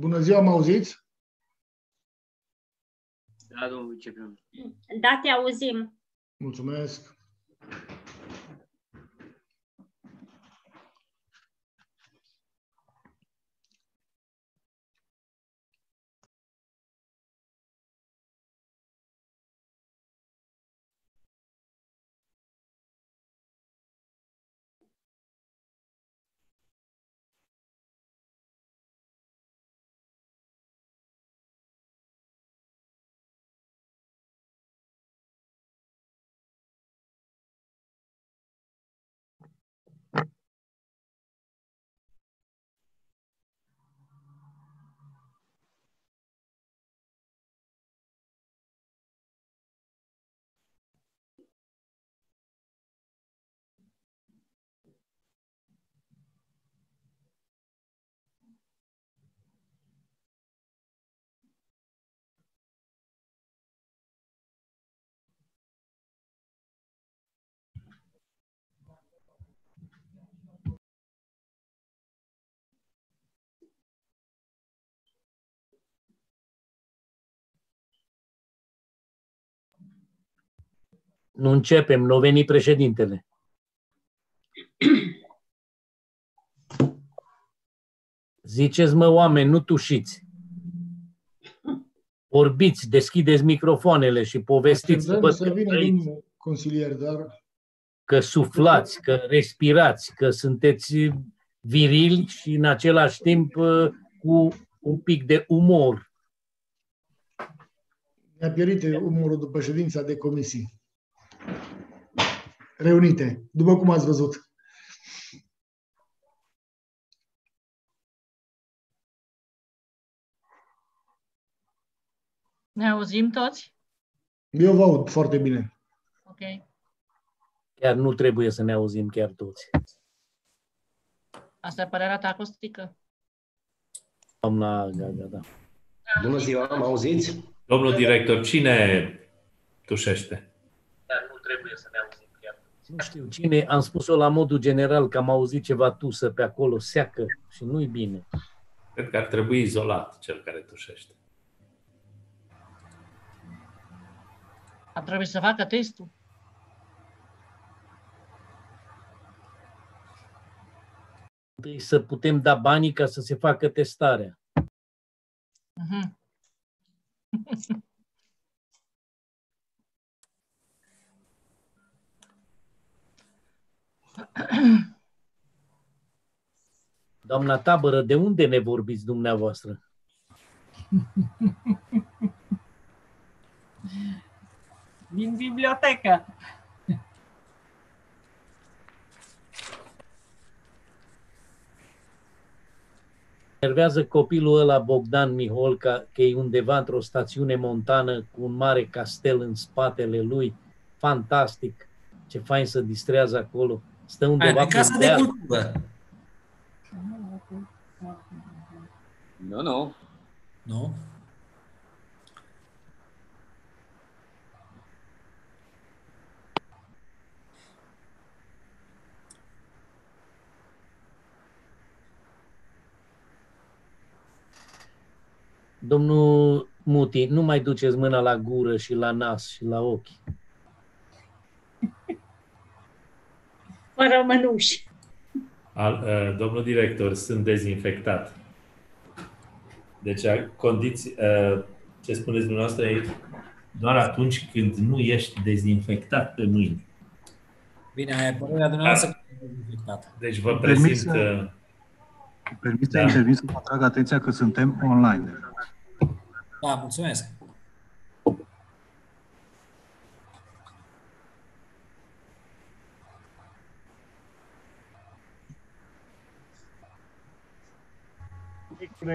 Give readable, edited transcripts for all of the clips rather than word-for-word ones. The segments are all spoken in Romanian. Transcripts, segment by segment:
Bună ziua, mă auziți? Da, domnul viceprimar. Da, te auzim. Mulțumesc. Nu începem, nu a venit președintele. Ziceți, mă, oameni, nu tușiți. Vorbiți, deschideți microfoanele și povestiți. Să vină domnul consilier, dar... Că suflați, că respirați, că sunteți virili și în același timp cu un pic de umor. Mi-a pierit umorul după ședința de comisii reunite, după cum ați văzut. Ne auzim toți? Eu vă aud foarte bine. Ok. Chiar nu trebuie să ne auzim chiar toți. Asta e părerea ta acustică? Doamna Gaga, da. Bună ziua, mă auziți? Domnul director, cine tușește? Dar nu trebuie să ne auzim chiar toți. Nu știu cine, am spus-o la modul general că am auzit ceva tusă pe acolo, seacă și nu-i bine. Cred că ar trebui izolat cel care tușește. Ar trebui să facă testul. Întâi să putem da banii ca să se facă testarea. Uh-huh. Doamna Tabără, de unde ne vorbiți dumneavoastră? Din bibliotecă. Nervează copilul ăla Bogdan Miholca, că e undeva într-o stațiune montană cu un mare castel în spatele lui. Fantastic! Ce fain să distrează acolo. Stă undeva pe Casa de Cultură. Nu. Nu? Domnul Muti, nu mai duceți mâna la gură și la nas și la ochi. Fără mănuși. Domnul director, sunt dezinfectat. Deci, ce spuneți dumneavoastră e doar atunci când nu ești dezinfectat pe mâini. Bine, aia e părerea dumneavoastră că e dezinfectată. Deci vă prezint... Permit să intervin să vă atrag atenția că suntem online. Da, mulțumesc.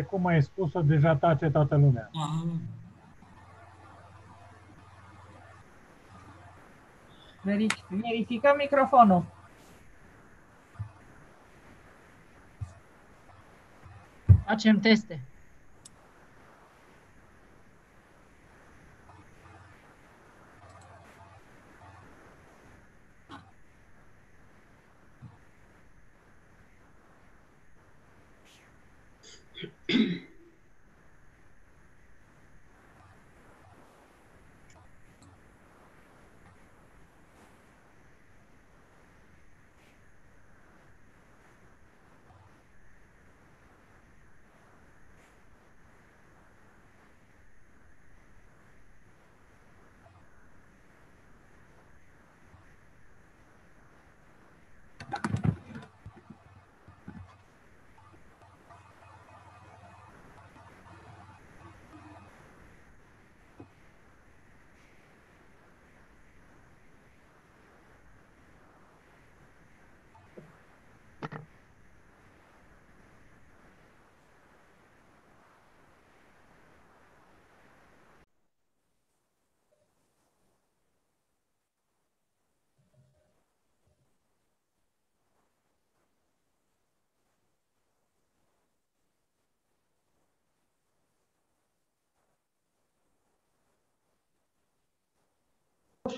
Cum ai spus-o, deja tace toată lumea. Verificăm microfonul. Facem teste.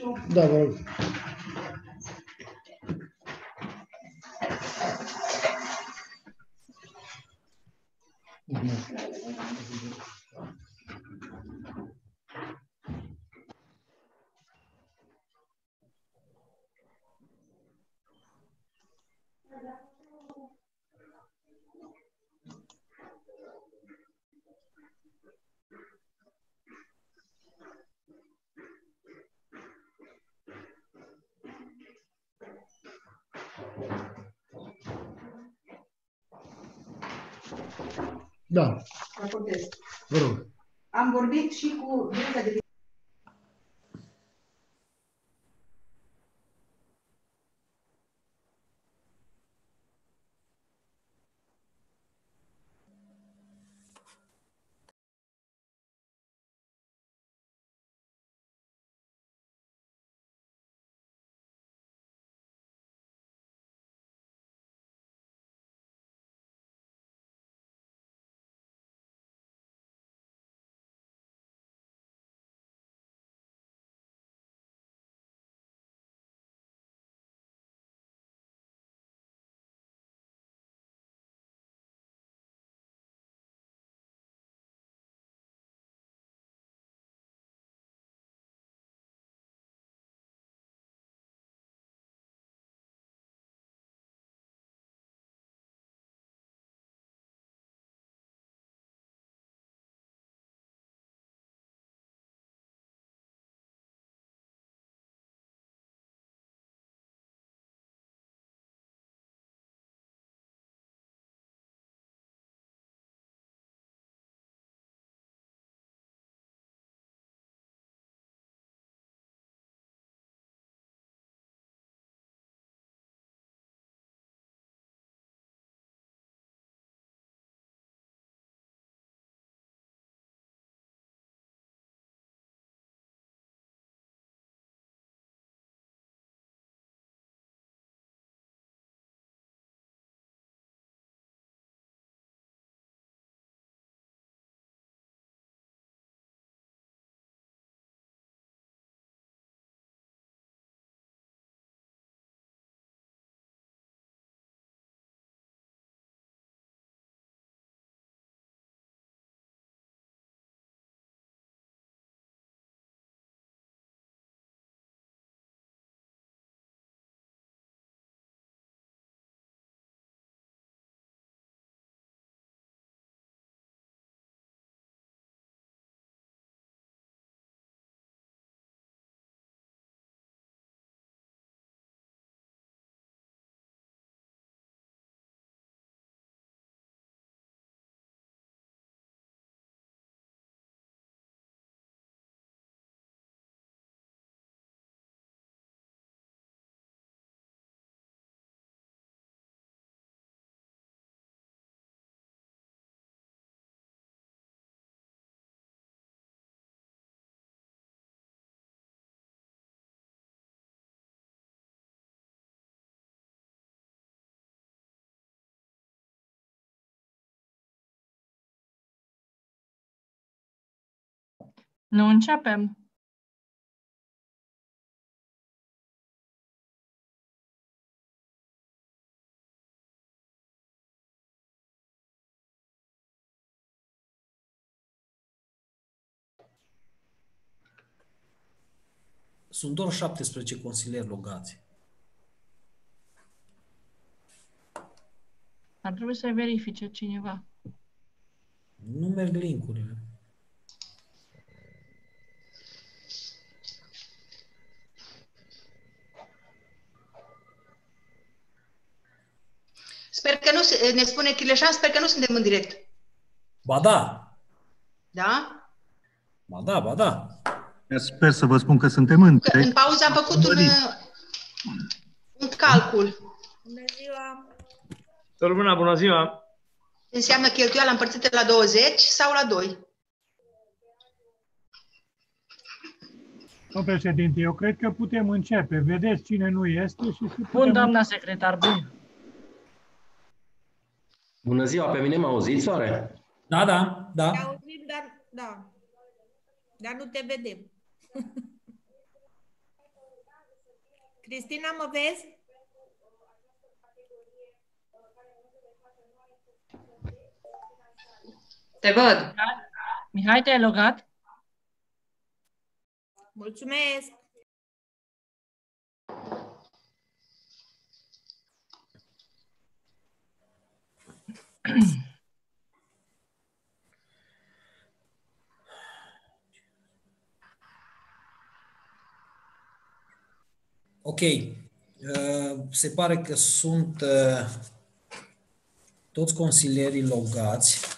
Da, vă rog. Da. Vă rog. Am vorbit și cu Direcția de Nu începem. Sunt doar 17 consilieri logați. Ar trebui să verifice cineva. Nu merg link-urile. Sper că nu ne spune Chileșan, sper că nu suntem în direct. Ba da. Da? Ba da, ba da. Sper să vă spun că suntem în direct. În pauză am făcut un calcul. Bună ziua! Sărbuna, bună ziua! Înseamnă cheltuiala împărțită la 20 sau la 2? Domnul președinte, eu cred că putem începe. Vedeți cine nu este și să putem... Bun, doamna secretar, bun. Bună ziua, pe mine m-auziți oare? Da, da, da. Te auzim, dar, da. Dar nu te vedem. Cristina, mă vezi? Te văd. Mihai, te-ai logat? Mulțumesc! Ok. Se pare că sunt toți consilierii logați.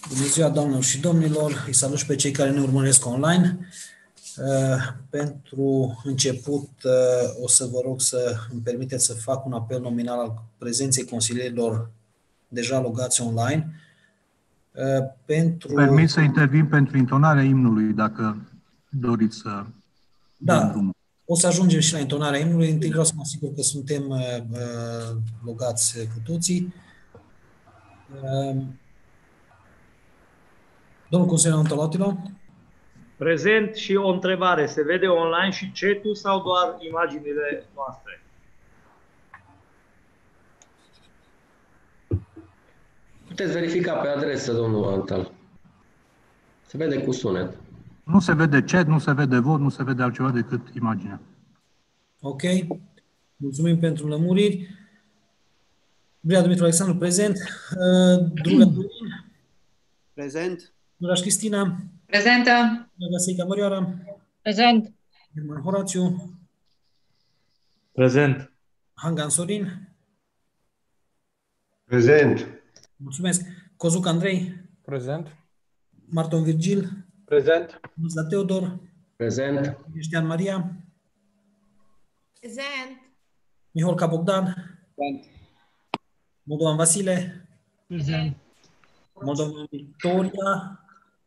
Bună ziua, doamnelor și domnilor! Îi salut și pe cei care ne urmăresc online. Pentru început, o să vă rog să îmi permiteți să fac un apel nominal al prezenței consilierilor deja logați online. Permit să intervin pentru intonarea imnului, dacă doriți să... Da, o să ajungem și la intonarea imnului. Întâi vreau să mă asigur că suntem logați cu toții. Domnul consilier Antolotilo. Prezent și o întrebare. Se vede online și chat-ul sau doar imaginile noastre? Puteți verifica pe adresă, domnul Antal. Se vede cu sunet. Nu se vede chat, nu se vede vot, nu se vede altceva decât imaginea. Ok. Mulțumim pentru lămuriri. Bria Dumitru Alexandru, prezent. Drulea Dorin. Prezent. Duraș Cristina. Prezentă. Găseica Mărioara. Prezent. German Horațiu. Prezent. Hangan Sorin. Prezent. Mulțumesc. Cozuc Andrei. Prezent. Marton Virgil. Prezent. Muzla Teodor. Prezent. Cristian Maria. Prezent. Miholca Bogdan. Prezent. Moldovan Vasile. Prezent. Moldovan Victoria.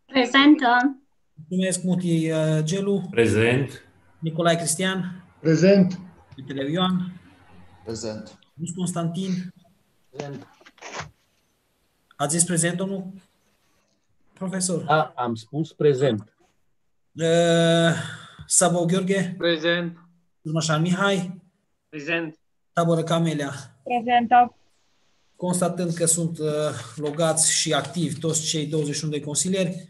Prezentă. Mulțumesc. Muti Gelu. Prezent. Nicolae Cristian. Prezent. Vitele Ioan. Prezent. Rus Constantin. Prezent. Ați zis prezent, domnul profesor? Da, am spus prezent. Sabo Gheorghe. Prezent. Urmășan Mihai. Prezent. Taboră Camelia. Prezentă. Constatând că sunt logați și activi toți cei 21 de consilieri,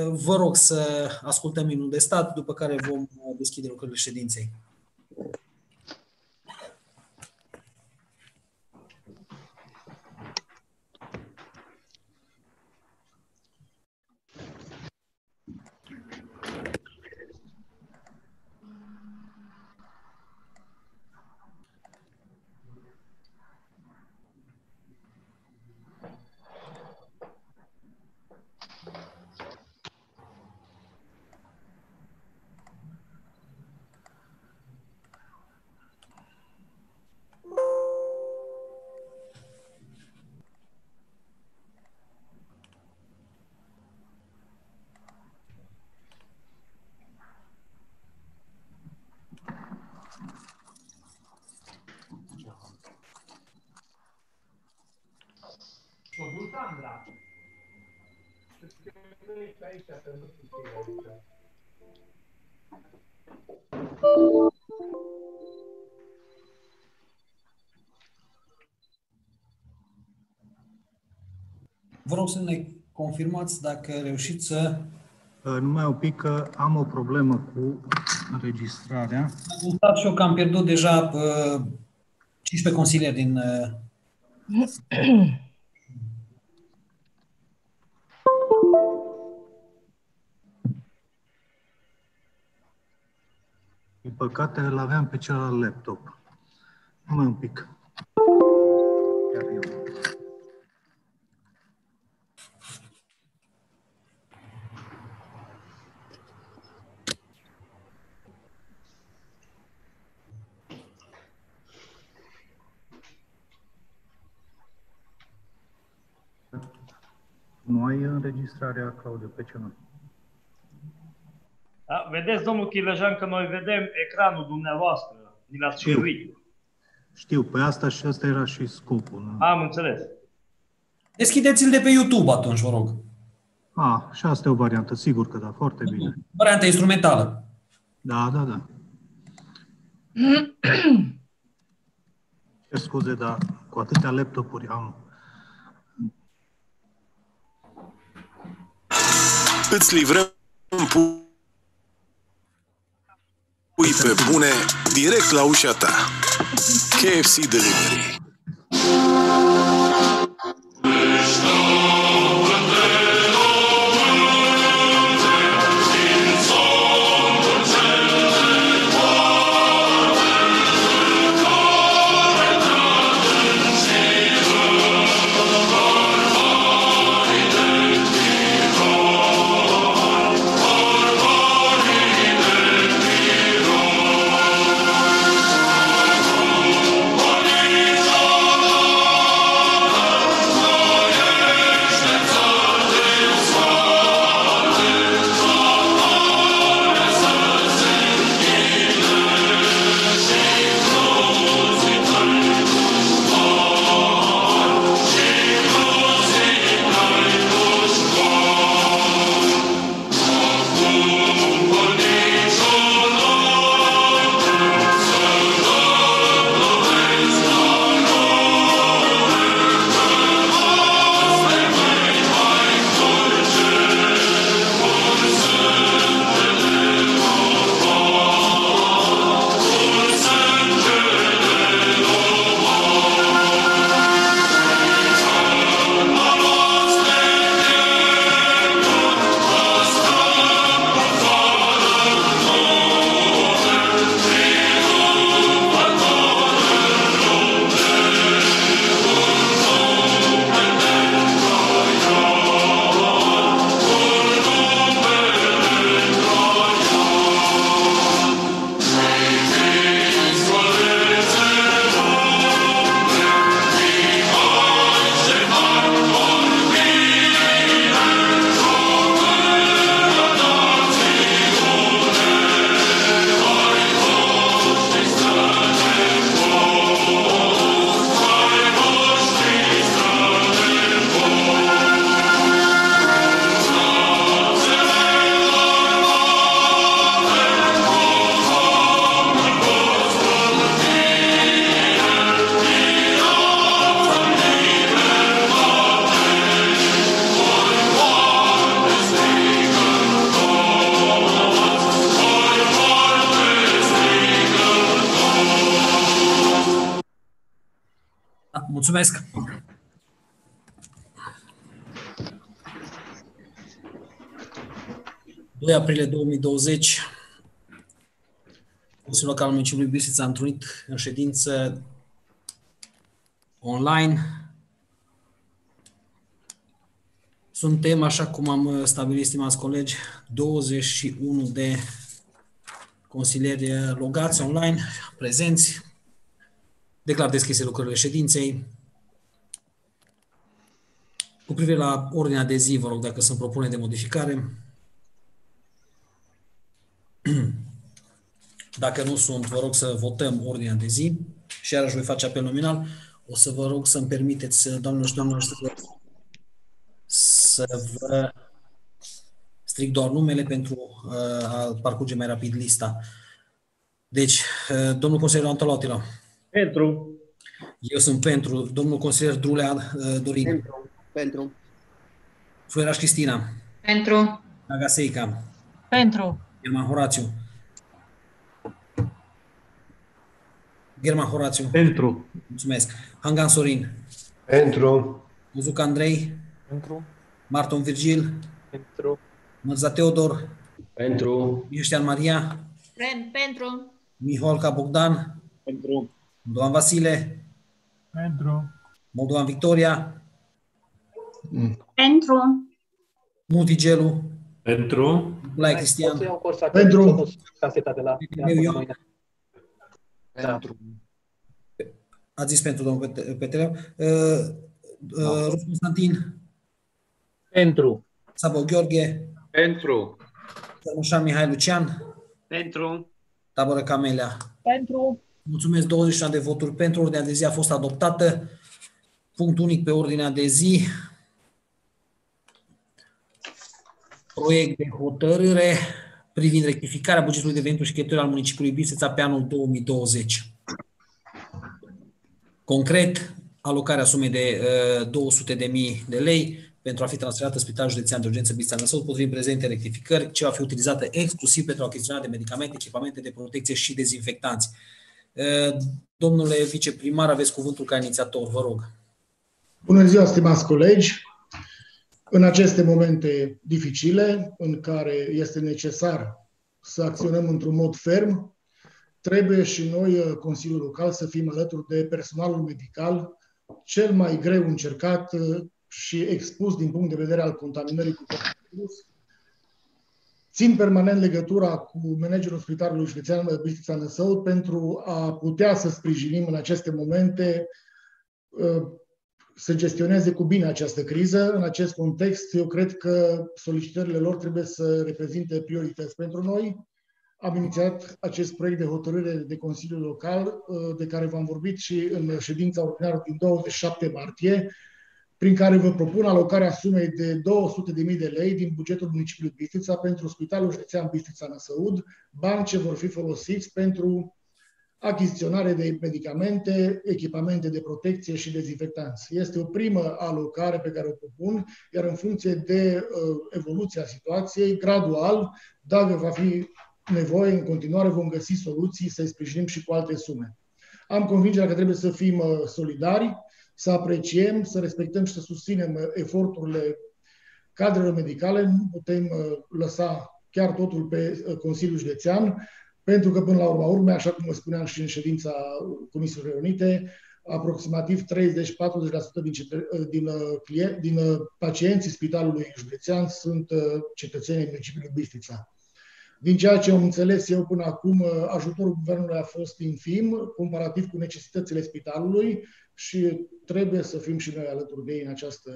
vă rog să ascultăm imnul de stat, după care vom deschide lucrările ședinței. Vă rog să ne confirmați dacă reușiți să... Numai un pic că am o problemă cu înregistrarea. Am constat și eu că am pierdut deja 15 consilieri din... Din păcate, îl aveam pe celălalt laptop. Numai un pic. Chiar eu. Nu ai înregistrarea, Claudiu, pe ce nu? Da, vedeți, domnul Chilejan, că noi vedem ecranul dumneavoastră. Ni l-ați șeruit. Știu, pe asta și ăsta era și scopul. Nu? Am înțeles. Deschideți-l de pe YouTube atunci, vă rog. Și asta e o variantă, sigur că da, foarte bine. Varianta instrumentală. Da, da, da. Cer scuze, dar cu atâtea laptopuri am... Îți livrăm pui pe bune direct la ușa ta. KFC Delivery. Mulțumesc! ...2 aprilie 2020, Consiliul Local al Municipiului Bistrița a întrunit în ședință online. Suntem, așa cum am stabilit, stimați colegi, 21 de consilieri logați online, prezenți. Declar deschise lucrările ședinței. Cu privire la ordinea de zi, vă rog dacă sunt propuneri de modificare. Dacă nu sunt, vă rog să votăm ordinea de zi și iarăși voi face apel nominal. O să vă rog să-mi permiteți, doamnelor și domnilor, să vă stric doar numele pentru a parcurge mai rapid lista. Deci, domnul consilier Antal Atila. Pentru. Eu sunt pentru. Domnul consilier Drulea Dorin. Pentru. Fluieraș Cristina. Pentru. Nagaseica. Pentru. German Horațiu. German Horațiu. Pentru. Mulțumesc. Hangan Sorin. Pentru. Uzuc Andrei. Pentru. Marton Virgil. Pentru. Mărza Teodor. Pentru. Ieștean Maria. Pentru. Miholca Bogdan. Pentru. Moldovan Vasile. Pentru. Moldovan Victoria. Pentru. Muti Gelu. Pentru. Bulai Cristian. Pentru. Pentru. Ați zis pentru, domnul Petreu. Rus Constantin. Pentru. Sabo Gheorghe. Pentru. Sărmușan Mihai Lucian. Pentru. Tabără Camelia. Pentru. Mulțumesc, 21 de voturi pentru. Ordinea de zi a fost adoptată. Punct unic pe ordinea de zi. Proiect de hotărâre privind rectificarea bugetului de venituri și cheltuieli al municipiului Bistrița pe anul 2020. Concret, alocarea sumei de 200.000 de lei pentru a fi transferată Spitalul Județean de Urgență Bistrița Năsăud, potrivit prezente rectificări, ce va fi utilizată exclusiv pentru achiziționarea de medicamente, echipamente de protecție și dezinfectanți. Domnule viceprimar, aveți cuvântul ca inițiator, vă rog. Bună ziua, stimați colegi! În aceste momente dificile, în care este necesar să acționăm într-un mod ferm, trebuie și noi, Consiliul Local, să fim alături de personalul medical, cel mai greu încercat și expus din punct de vedere al contaminării cu coronavirus. Țin permanent legătura cu managerul Spitalului Județean Bistrița Năsăud pentru a putea să sprijinim în aceste momente să gestioneze cu bine această criză. În acest context, eu cred că solicitările lor trebuie să reprezinte priorități pentru noi. Am inițiat acest proiect de hotărâre de Consiliul Local, de care v-am vorbit și în ședința ordinară din 27 martie, prin care vă propun alocarea sumei de 200.000 de lei din bugetul municipiului Bistrița pentru Spitalul Județean Bistrița Năsăud, bani ce vor fi folosiți pentru achiziționare de medicamente, echipamente de protecție și dezinfectanți. Este o primă alocare pe care o propun, iar în funcție de evoluția situației, gradual, dacă va fi nevoie, în continuare vom găsi soluții să-i sprijinim și cu alte sume. Am convingerea că trebuie să fim solidari, să apreciem, să respectăm și să susținem eforturile cadrelor medicale. Nu putem lăsa chiar totul pe Consiliul Județean, pentru că, până la urmă, așa cum vă spuneam și în ședința Comisiei Reunite, aproximativ 30-40% din pacienții Spitalului Județean sunt cetățenii municipiului Bistrița. Din ceea ce am înțeles eu până acum, ajutorul guvernului a fost infim, comparativ cu necesitățile spitalului și trebuie să fim și noi alături de ei în această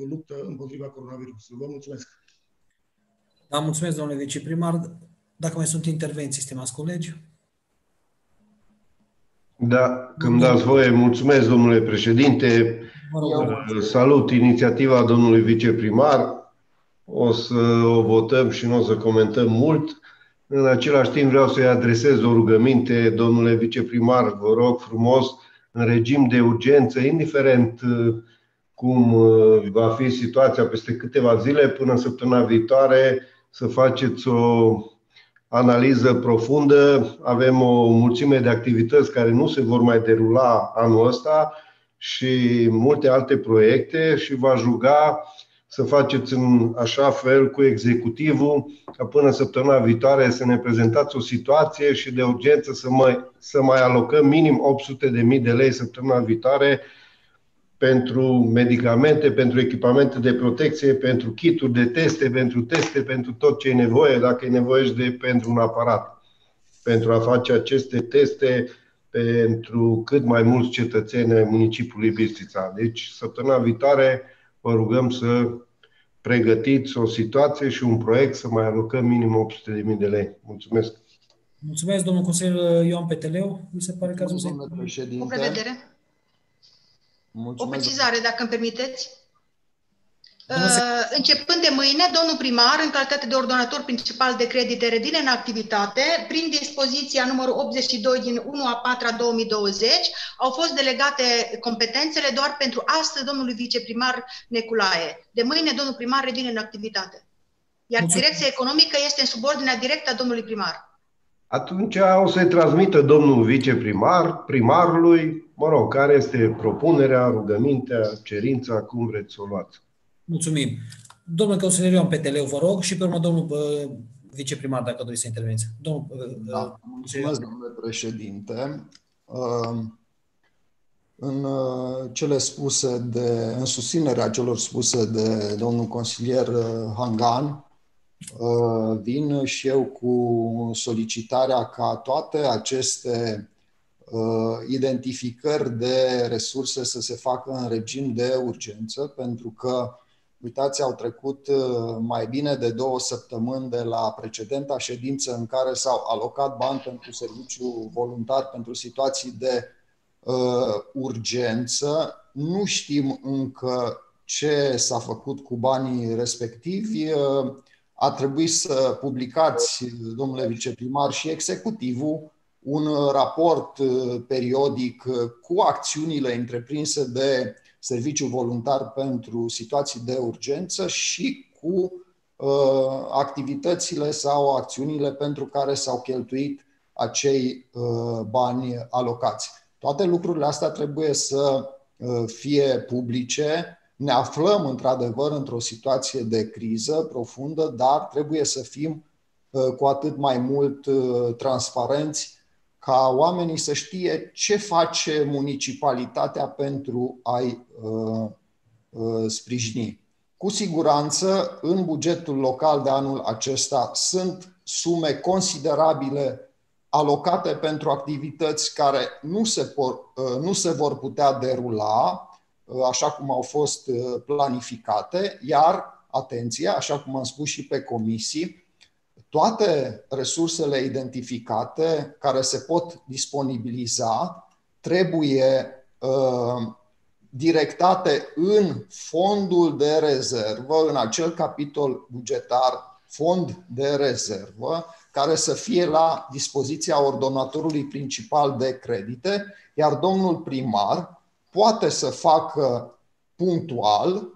luptă împotriva coronavirusului. Vă mulțumesc! Da, mulțumesc, domnule viceprimar. Dacă mai sunt intervenții, stimați colegi? Da, când dați voie, mulțumesc, domnule președinte. Salut inițiativa domnului viceprimar. O să o votăm și nu o să comentăm mult. În același timp vreau să-i adresez o rugăminte, domnule viceprimar, vă rog frumos, în regim de urgență, indiferent cum va fi situația peste câteva zile, până în săptămâna viitoare, să faceți o analiză profundă. Avem o mulțime de activități care nu se vor mai derula anul ăsta și multe alte proiecte și v-aș ruga să faceți în așa fel cu executivul ca până săptămâna viitoare să ne prezentați o situație și de urgență să mai alocăm minim 800.000 de lei săptămâna viitoare pentru medicamente, pentru echipamente de protecție, pentru kituri de teste, pentru tot ce e nevoie, dacă e nevoie pentru un aparat, pentru a face aceste teste pentru cât mai mulți cetățeni ai municipiului Bistrița. Deci, săptămâna viitoare vă rugăm să pregătiți o situație și un proiect să mai alocăm minim 800.000 de lei. Mulțumesc! Mulțumesc, domnul consilier Ioan Peteleu. Mi se pare că ați O prevedere. O precizare, dacă îmi permiteți. Începând de mâine, domnul primar, în calitate de ordonator principal de credite, revine în activitate. Prin dispoziția numărul 82 din 1/4/2020 au fost delegate competențele doar pentru astăzi domnului viceprimar Neculae. De mâine, domnul primar revine în activitate. Iar direcția economică este în subordinea directă a domnului primar. Atunci o să-i transmită domnul viceprimar, primarului, care este propunerea, rugămintea, cerința, cum vreți să o luați. Mulțumim. Domnul consilier Ioan Peteleu, vă rog, și pe urmă domnul viceprimar, dacă doriți să interveniți. Mulțumesc, domnule președinte. În susținerea celor spuse de domnul consilier Hangan, vin și eu cu solicitarea ca toate aceste identificări de resurse să se facă în regim de urgență, pentru că, uitați, au trecut mai bine de 2 săptămâni de la precedenta ședință în care s-au alocat bani pentru serviciu voluntar pentru situații de urgență. Nu știm încă ce s-a făcut cu banii respectivi. ar trebui să publicați, domnule viceprimar, și executivul un raport periodic cu acțiunile întreprinse de Serviciul Voluntar pentru Situații de Urgență și cu activitățile sau acțiunile pentru care s-au cheltuit acei bani alocați. Toate lucrurile astea trebuie să fie publice. Ne aflăm într-adevăr într-o situație de criză profundă, dar trebuie să fim cu atât mai mult transparenți ca oamenii să știe ce face municipalitatea pentru a-i sprijini. Cu siguranță, în bugetul local de anul acesta sunt sume considerabile alocate pentru activități care nu se vor putea derula așa cum au fost planificate, iar, atenție, așa cum am spus și pe comisii, toate resursele identificate care se pot disponibiliza trebuie directate în fondul de rezervă, în acel capitol bugetar, fond de rezervă, care să fie la dispoziția ordonatorului principal de credite, iar domnul primar poate să facă punctual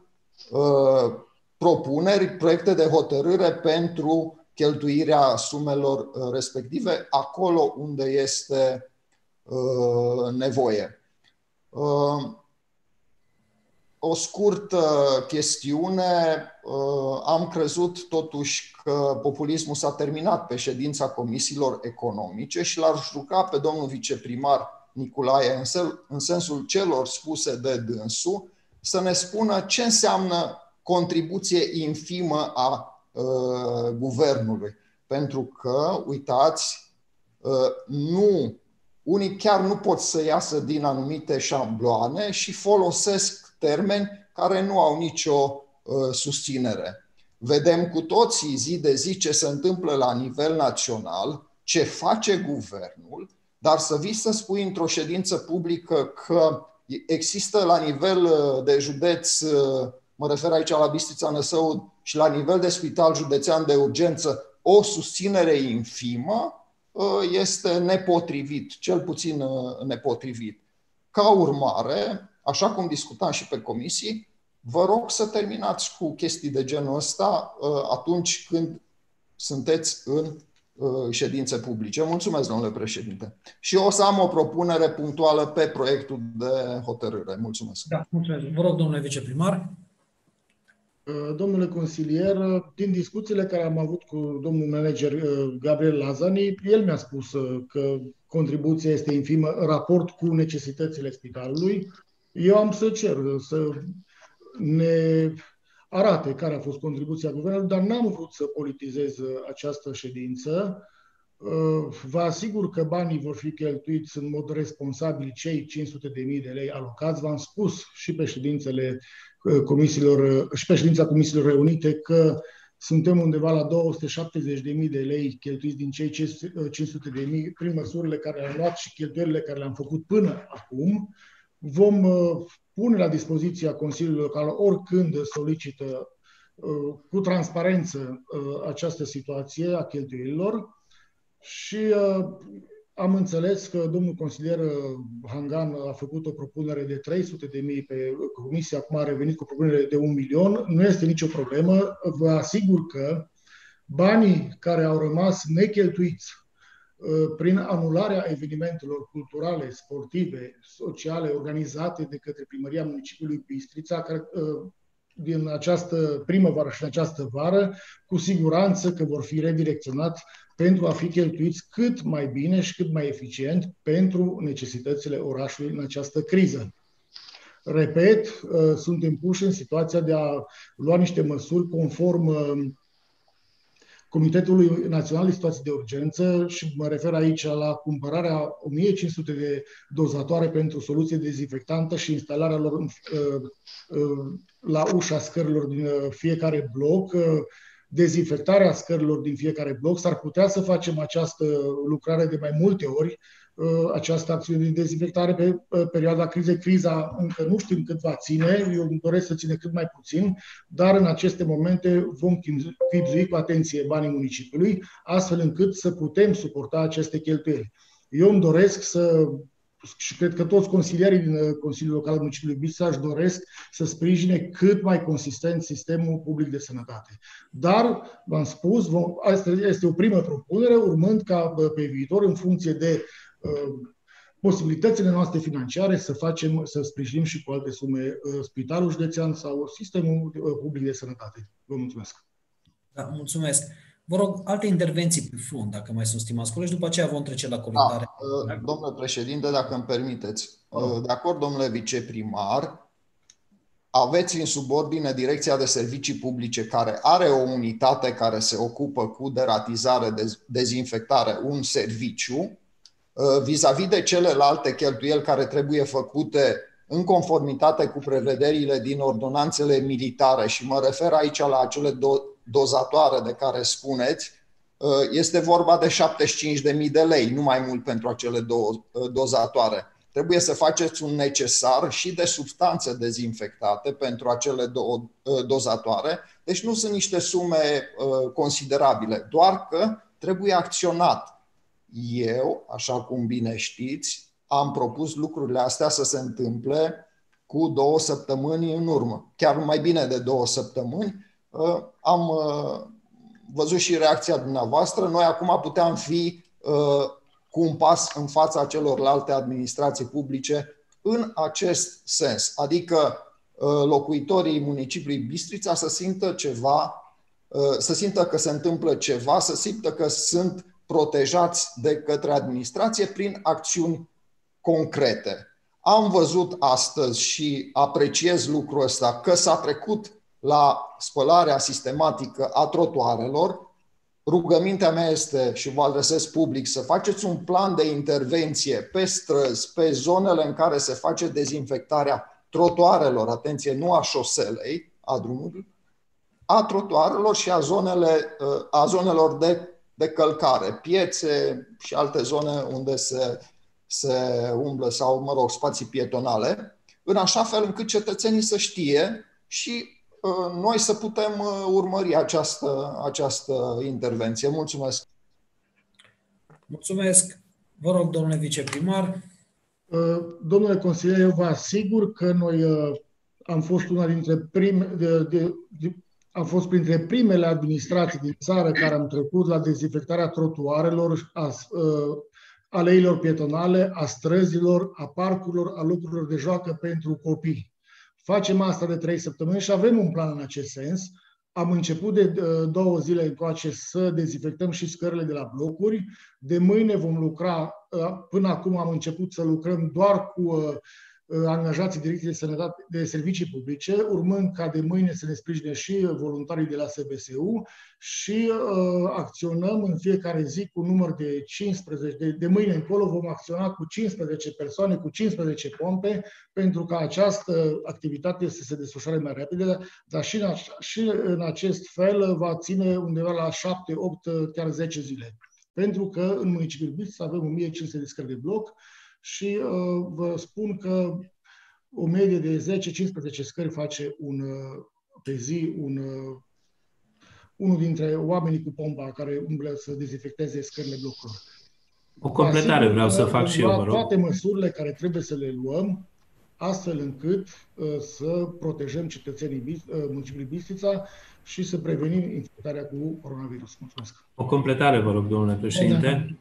propuneri, proiecte de hotărâre pentru cheltuirea sumelor respective acolo unde este nevoie. O scurtă chestiune. Am crezut totuși că populismul s-a terminat pe ședința comisiilor economice și l-aș ruga pe domnul viceprimar Nicolae, în sensul celor spuse de dânsul, să ne spună ce înseamnă contribuție infimă a guvernului. Pentru că, uitați, unii chiar nu pot să iasă din anumite șabloane și folosesc termeni care nu au nicio susținere. Vedem cu toții zi de zi ce se întâmplă la nivel național, ce face guvernul, dar să vii să spui într-o ședință publică că există la nivel de județ, mă refer aici la Bistrița Năsăud, și la nivel de spital județean de urgență, o susținere infimă, este nepotrivit, cel puțin nepotrivit. Ca urmare, așa cum discutam și pe comisii, vă rog să terminați cu chestii de genul ăsta atunci când sunteți în ședințe publice. Mulțumesc, domnule președinte. Și o să am o propunere punctuală pe proiectul de hotărâre. Mulțumesc. Da, mulțumesc. Vă rog, domnule viceprimar. Domnule consilier, din discuțiile care am avut cu domnul manager Gabriel Lazani, el mi-a spus că contribuția este infimă în raport cu necesitățile spitalului. Eu am să cer să ne arate care a fost contribuția guvernului, dar n-am vrut să politizez această ședință. Vă asigur că banii vor fi cheltuiți în mod responsabil, cei 500.000 de lei alocați. V-am spus și pe ședințele comisiilor și pe ședința comisiilor reunite că suntem undeva la 270.000 de lei cheltuiți din cei 500.000 prin măsurile care le-am luat și cheltuielile care le-am făcut până acum. Vom pune la dispoziția Consiliului Local oricând solicită cu transparență această situație a cheltuielilor și am înțeles că domnul consilier Hangan a făcut o propunere de 300.000 pe comisie, acum a revenit cu o propunere de 1 milion. Nu este nicio problemă. Vă asigur că banii care au rămas necheltuiți prin anularea evenimentelor culturale, sportive, sociale, organizate de către Primăria Municipiului Bistrița, care, din această primăvară și în această vară, cu siguranță că vor fi redirecționați pentru a fi cheltuiți cât mai bine și cât mai eficient pentru necesitățile orașului în această criză. Repet, suntem puși în situația de a lua niște măsuri conform Comitetului Național de Situații de Urgență și mă refer aici la cumpărarea 1500 de dozatoare pentru soluție dezinfectantă și instalarea lor la ușa scărilor din fiecare bloc, dezinfectarea scărilor din fiecare bloc. S-ar putea să facem această lucrare de mai multe ori, această acțiune de dezinfectare pe perioada crizei. Criza încă nu știm cât va ține, eu îmi doresc să ține cât mai puțin, dar în aceste momente vom chibzui cu atenție banii municipiului, astfel încât să putem suporta aceste cheltuieli. Eu îmi doresc și cred că toți consilierii din Consiliul Local al Municipiului Bistrița își doresc să sprijine cât mai consistent sistemul public de sănătate. Dar, v-am spus, asta este o primă propunere, urmând ca pe viitor, în funcție de posibilitățile noastre financiare, să sprijinim și cu alte sume Spitalul Județean sau sistemul public de sănătate. Vă mulțumesc. Da, mulțumesc. Vă rog, alte intervenții pe fond, dacă mai sunt, stimați colegi, după aceea vom trece la comentare. Da, domnule președinte, dacă îmi permiteți. De acord, domnule viceprimar, aveți în subordine Direcția de Servicii Publice, care are o unitate care se ocupă cu deratizare, dezinfectare, un serviciu, vis-a-vis de celelalte cheltuieli care trebuie făcute în conformitate cu prevederile din ordonanțele militare, și mă refer aici la acele dozatoare de care spuneți, este vorba de 75.000 de lei, nu mai mult pentru acele dozatoare. Trebuie să faceți un necesar și de substanțe dezinfectate pentru acele dozatoare, deci nu sunt niște sume considerabile, doar că trebuie acționat. Eu, așa cum bine știți, am propus lucrurile astea să se întâmple cu 2 săptămâni în urmă, chiar mai bine de 2 săptămâni. Am văzut și reacția dumneavoastră. Noi acum puteam fi cu un pas în fața celorlalte administrații publice în acest sens. Adică locuitorii municipiului Bistrița să simtă ceva, să simtă că se întâmplă ceva, să simtă că sunt protejați de către administrație prin acțiuni concrete. Am văzut astăzi și apreciez lucrul ăsta, că s-a trecut la spălarea sistematică a trotuarelor. Rugămintea mea este, și vă adresez public, să faceți un plan de intervenție pe străzi, pe zonele în care se face dezinfectarea trotuarelor, atenție, nu a șoselei, a drumurilor, a trotuarelor și a zonelor de călcare, piețe și alte zone unde se umblă sau, mă rog, spații pietonale, în așa fel încât cetățenii să știe și noi să putem urmări această intervenție. Mulțumesc! Mulțumesc! Vă rog, domnule viceprimar. Domnule consilier, eu vă asigur că noi am fost una dintre am fost printre primele administrații din țară care am trecut la dezinfectarea trotuarelor, aleilor pietonale, a străzilor, a parcurilor, a locurilor de joacă pentru copii. Facem asta de 3 săptămâni și avem un plan în acest sens. Am început de 2 zile încoace să dezinfectăm și scările de la blocuri. De mâine vom lucra, până acum am început să lucrăm doar cu angajații Direcției de Servicii Publice, urmând ca de mâine să ne sprijine și voluntarii de la SBSU și acționăm în fiecare zi cu număr de 15. De mâine încolo vom acționa cu 15 persoane, cu 15 pompe, pentru ca această activitate să se desfășoare mai repede, dar și în acest fel va ține undeva la 7, 8, chiar 10 zile. Pentru că în municipiul Bistrița avem 1500 de scări de bloc, și vă spun că o medie de 10-15 scări face pe zi unul dintre oamenii cu pompa care umblă să dezinfecteze scările blocurilor. O completare vreau să fac și eu, vă rog. Toate măsurile care trebuie să le luăm, astfel încât să protejăm cetățenii municipiului Bistrița și să prevenim infectarea cu coronavirus. Mulțumesc. O completare, vă rog, domnule președinte.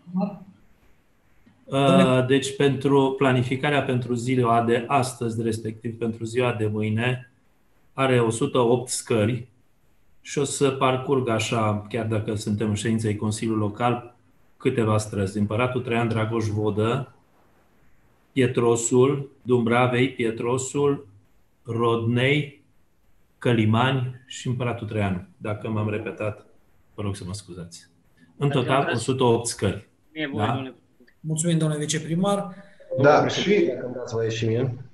Deci, pentru planificarea pentru ziua de astăzi, respectiv pentru ziua de mâine, are 108 scări și o să parcurg așa, chiar dacă suntem în ședinței Consiliului Local, câteva străzi. Împăratul Traian Dragoș Vodă, Pietrosul, Dumbravei, Pietrosul, Rodnei, Călimani și Împăratul Traian. Dacă m-am repetat, vă rog să mă scuzați. În total, 108 scări. Da? Mulțumim, domnule viceprimar. Da, și... Dacă îmi dați voie și mie.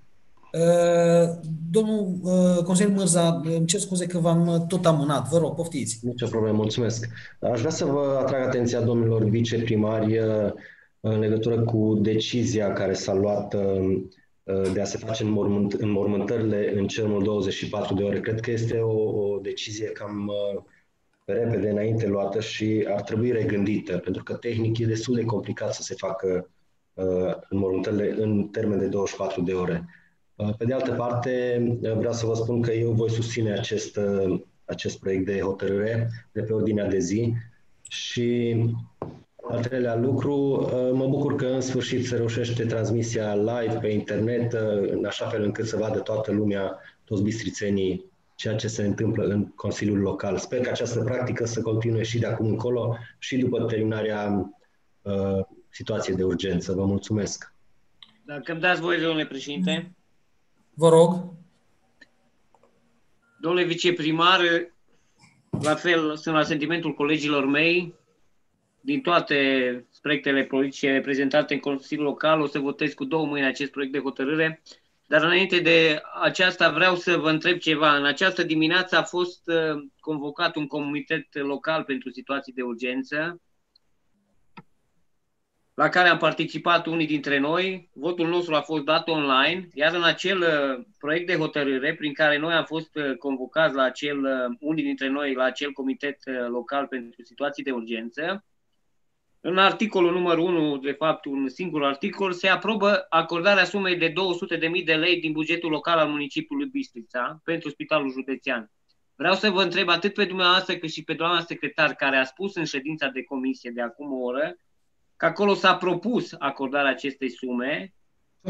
Domnul consilier Mârza, îmi cer scuze că v-am tot amânat. Vă rog, poftiți. Nicio problemă, mulțumesc. Aș vrea să vă atrag atenția domnilor viceprimari în legătură cu decizia care s-a luat de a se face înmormântările în cel mult 24 de ore. Cred că este o decizie cam repede înainte luată și ar trebui regândită, pentru că tehnic e destul de complicat să se facă înmormântările în termen de 24 de ore. Pe de altă parte, vreau să vă spun că eu voi susține acest proiect de hotărâre de pe ordinea de zi și al treilea lucru, mă bucur că în sfârșit se reușește transmisia live pe internet, în așa fel încât să vadă toată lumea, toți bistrițenii, ceea ce se întâmplă în Consiliul Local. Sper că această practică să continue și de acum încolo și după terminarea situației de urgență. Vă mulțumesc. Dacă îmi dați voie, domnule președinte. Vă rog. Domnule viceprimar, la fel sunt la sentimentul colegilor mei. Din toate proiectele politice reprezentate în Consiliul Local, o să votez cu două mâini acest proiect de hotărâre. Dar înainte de aceasta vreau să vă întreb ceva. În această dimineață a fost convocat un comitet local pentru situații de urgență, la care am participat unii dintre noi. Votul nostru a fost dat online, iar în acel proiect de hotărâre prin care noi am fost convocați la unii dintre noi la acel comitet local pentru situații de urgență, în articolul numărul 1, de fapt un singur articol, se aprobă acordarea sumei de 200.000 de lei din bugetul local al municipiului Bistrița pentru Spitalul Județean. Vreau să vă întreb atât pe dumneavoastră cât și pe doamna secretar, care a spus în ședința de comisie de acum o oră că acolo s-a propus acordarea acestei sume,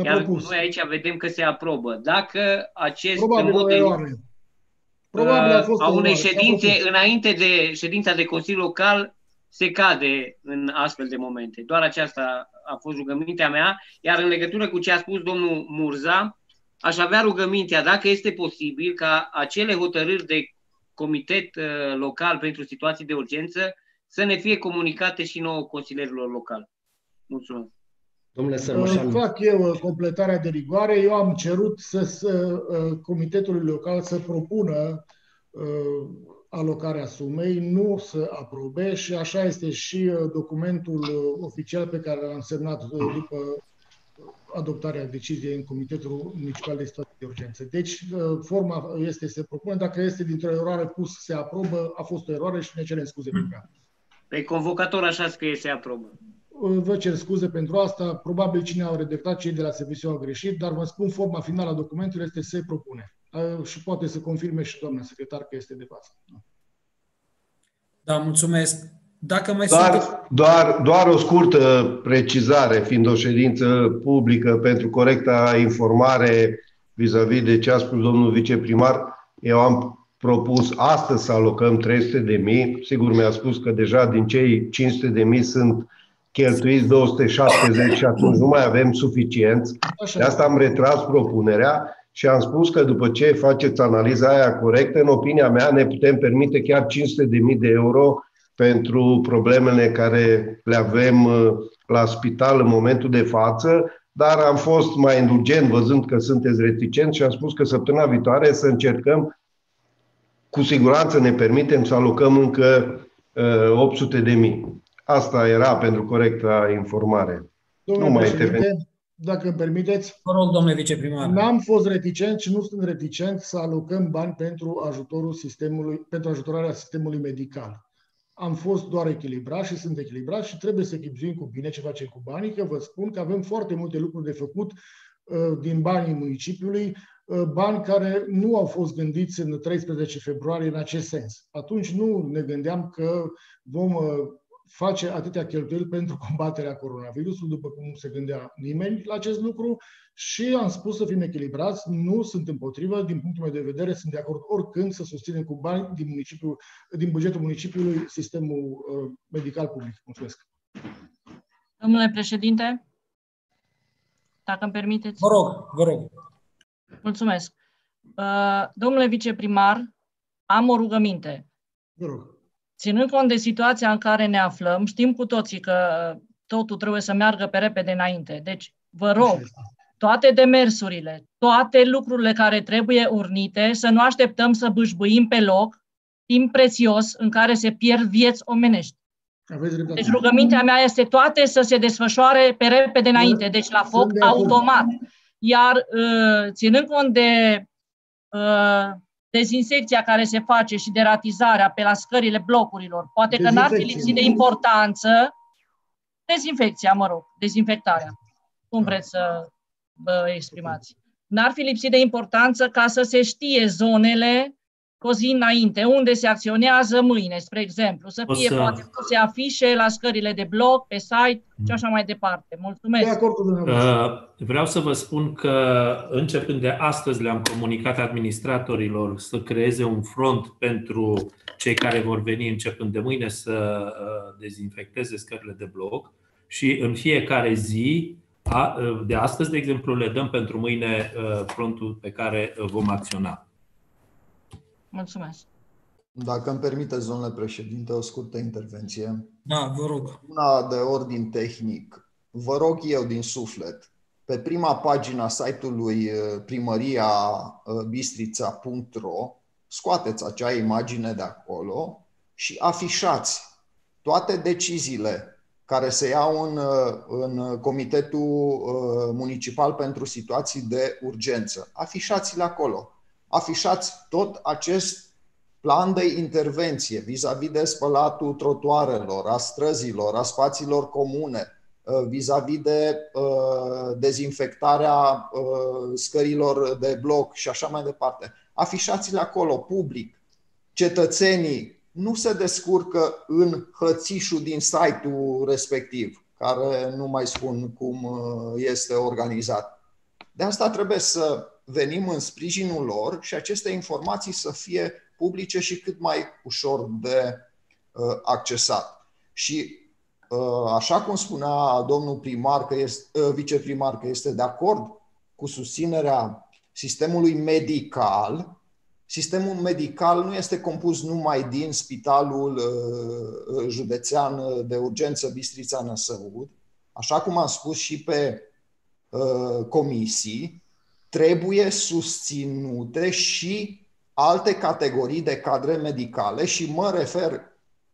iar noi aici vedem că se aprobă. Dacă acest model a unei ședințe înainte de ședința de Consiliu Local se cade în astfel de momente. Doar aceasta a fost rugămintea mea, iar în legătură cu ce a spus domnul Murza, aș avea rugămintea, dacă este posibil, ca acele hotărâri de comitet local pentru situații de urgență să ne fie comunicate și nouă consilierilor locali. Mulțumesc. Domnule Sărmășan. Fac eu completarea de rigoare. Eu am cerut comitetului local să propună alocarea sumei, nu să aprobe, și așa este și documentul oficial pe care l-am semnat după adoptarea deciziei în Comitetul Municipal de Situații de Urgență. Deci, forma este se propune, dacă este dintr-o eroare pus se aprobă, a fost o eroare și ne cerem scuze pentru ea. Pe convocator așa scrie se aprobă. Vă cer scuze pentru asta, probabil cine au redactat, cei de la serviciu au greșit, dar vă spun, forma finală a documentului este se propune. Și poate să confirme și doamna secretar că este de față. Da, mulțumesc. Dacă mai doar o scurtă precizare, fiind o ședință publică pentru corecta informare vis-a-vis de ce a spus domnul viceprimar, eu am propus astăzi să alocăm 300.000. Sigur, mi-a spus că deja din cei 500.000 sunt cheltuiți 270 și atunci nu mai avem suficienți. De asta am retras propunerea și am spus că după ce faceți analiza aia corectă, în opinia mea ne putem permite chiar 500.000 de euro pentru problemele care le avem la spital în momentul de față, dar am fost mai indulgent văzând că sunteți reticenți și am spus că săptămâna viitoare să încercăm, cu siguranță ne permitem să alocăm încă 800.000. Asta era pentru corecta informare. Domnule președinte, dacă îmi permiteți, vă rog, domnule viceprimar. N-am fost reticent și nu sunt reticent să alocăm bani pentru ajutorarea sistemului medical. Am fost doar echilibrat și sunt echilibrat și trebuie să chibzuim cu bine ce facem cu banii, că vă spun că avem foarte multe lucruri de făcut din banii municipiului, bani care nu au fost gândiți în 13 februarie în acest sens. Atunci nu ne gândeam că vom face atâtea cheltuieli pentru combaterea coronavirusului, după cum nu se gândea nimeni la acest lucru, și am spus să fim echilibrați, nu sunt împotrivă, din punctul meu de vedere sunt de acord oricând să susținem cu bani din bugetul municipiului sistemul medical public. Mulțumesc. Domnule președinte, dacă îmi permiteți. Vă rog. Mulțumesc. Domnule viceprimar, am o rugăminte. Vă rog. Ținând cont de situația în care ne aflăm, știm cu toții că totul trebuie să meargă pe repede înainte. Deci, vă rog, toate demersurile, toate lucrurile care trebuie urnite, să nu așteptăm să bâșbâim pe loc, timp prețios în care se pierd vieți omenești. Deci rugămintea mea este toate să se desfășoare pe repede înainte, deci la foc automat. Iar ținând cont de dezinsecția care se face și de ratizarea pe la scările blocurilor, poate că n-ar fi lipsit de importanță, dezinfecția, mă rog, dezinfectarea, cum vreți să vă exprimați. N-ar fi lipsit de importanță ca să se știe zonele cu o zi înainte, unde se acționează mâine, spre exemplu, să fie poate puse afișe la scările de bloc, pe site și așa mai departe. Mulțumesc! Vreau să vă spun că începând de astăzi le-am comunicat administratorilor să creeze un front pentru cei care vor veni începând de mâine să dezinfecteze scările de bloc și în fiecare zi, de astăzi, de exemplu, le dăm pentru mâine frontul pe care vom acționa. Mulțumesc. Dacă îmi permiteți, domnule președinte, o scurtă intervenție. Da, vă rog. Una de ordin tehnic. Vă rog eu din suflet, pe prima pagina site-ului primariabistrița.ro, scoateți acea imagine de acolo și afișați toate deciziile care se iau în Comitetul Municipal pentru Situații de Urgență. Afișați-le acolo. Afișați tot acest plan de intervenție vis-a-vis de spălatul trotuarelor, a străzilor, a spațiilor comune, vis-a-vis de dezinfectarea scărilor de bloc și așa mai departe. Afișați-le acolo, public. Cetățenii nu se descurcă în hățișul din site-ul respectiv, care nu mai spun cum este organizat. De asta trebuie să venim în sprijinul lor și aceste informații să fie publice și cât mai ușor de accesat. Și așa cum spunea domnul primar, viceprimar, că este de acord cu susținerea sistemului medical, sistemul medical nu este compus numai din Spitalul Județean de Urgență Bistrița-Năsăud, așa cum am spus și pe comisii, trebuie susținute și alte categorii de cadre medicale și mă refer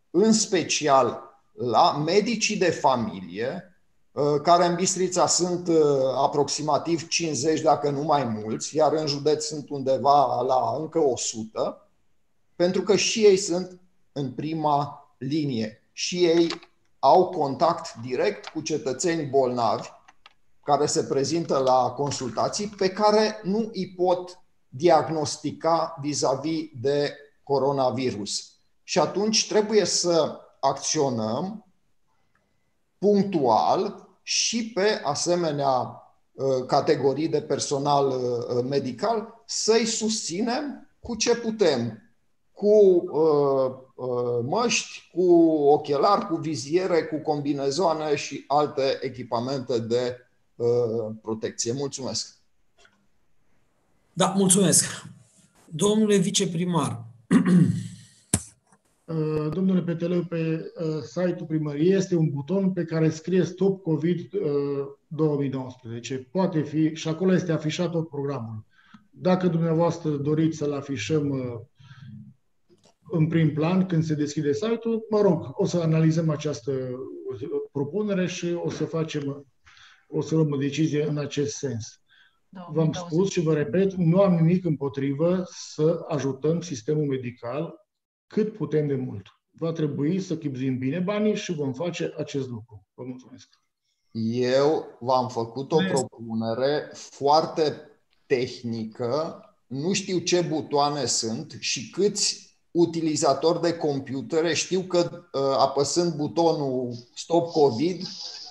în special la medicii de familie, care în Bistrița sunt aproximativ 50, dacă nu mai mulți, iar în județ sunt undeva la încă 100, pentru că și ei sunt în prima linie. Și ei au contact direct cu cetățeni bolnavi care se prezintă la consultații, pe care nu îi pot diagnostica vis-a-vis de coronavirus. Și atunci trebuie să acționăm punctual și pe asemenea categorii de personal medical, să-i susținem cu ce putem, cu măști, cu ochelari, cu viziere, cu combinezoane și alte echipamente de protecție. Mulțumesc! Da, mulțumesc. Domnule viceprimar. Domnule Peteleu, pe site-ul primăriei este un buton pe care scrie Stop COVID 2019. Poate fi, și acolo este afișat tot programul. Dacă dumneavoastră doriți să-l afișăm în prim plan când se deschide site-ul, mă rog, o să analizăm această propunere și o să luăm o decizie în acest sens. V-am spus și vă repet, nu am nimic împotrivă să ajutăm sistemul medical cât putem de mult. Va trebui să chibzuim bine banii și vom face acest lucru. Vă mulțumesc. Eu v-am făcut o propunere foarte tehnică, nu știu ce butoane sunt și câți utilizatori de computere știu că apăsând butonul Stop COVID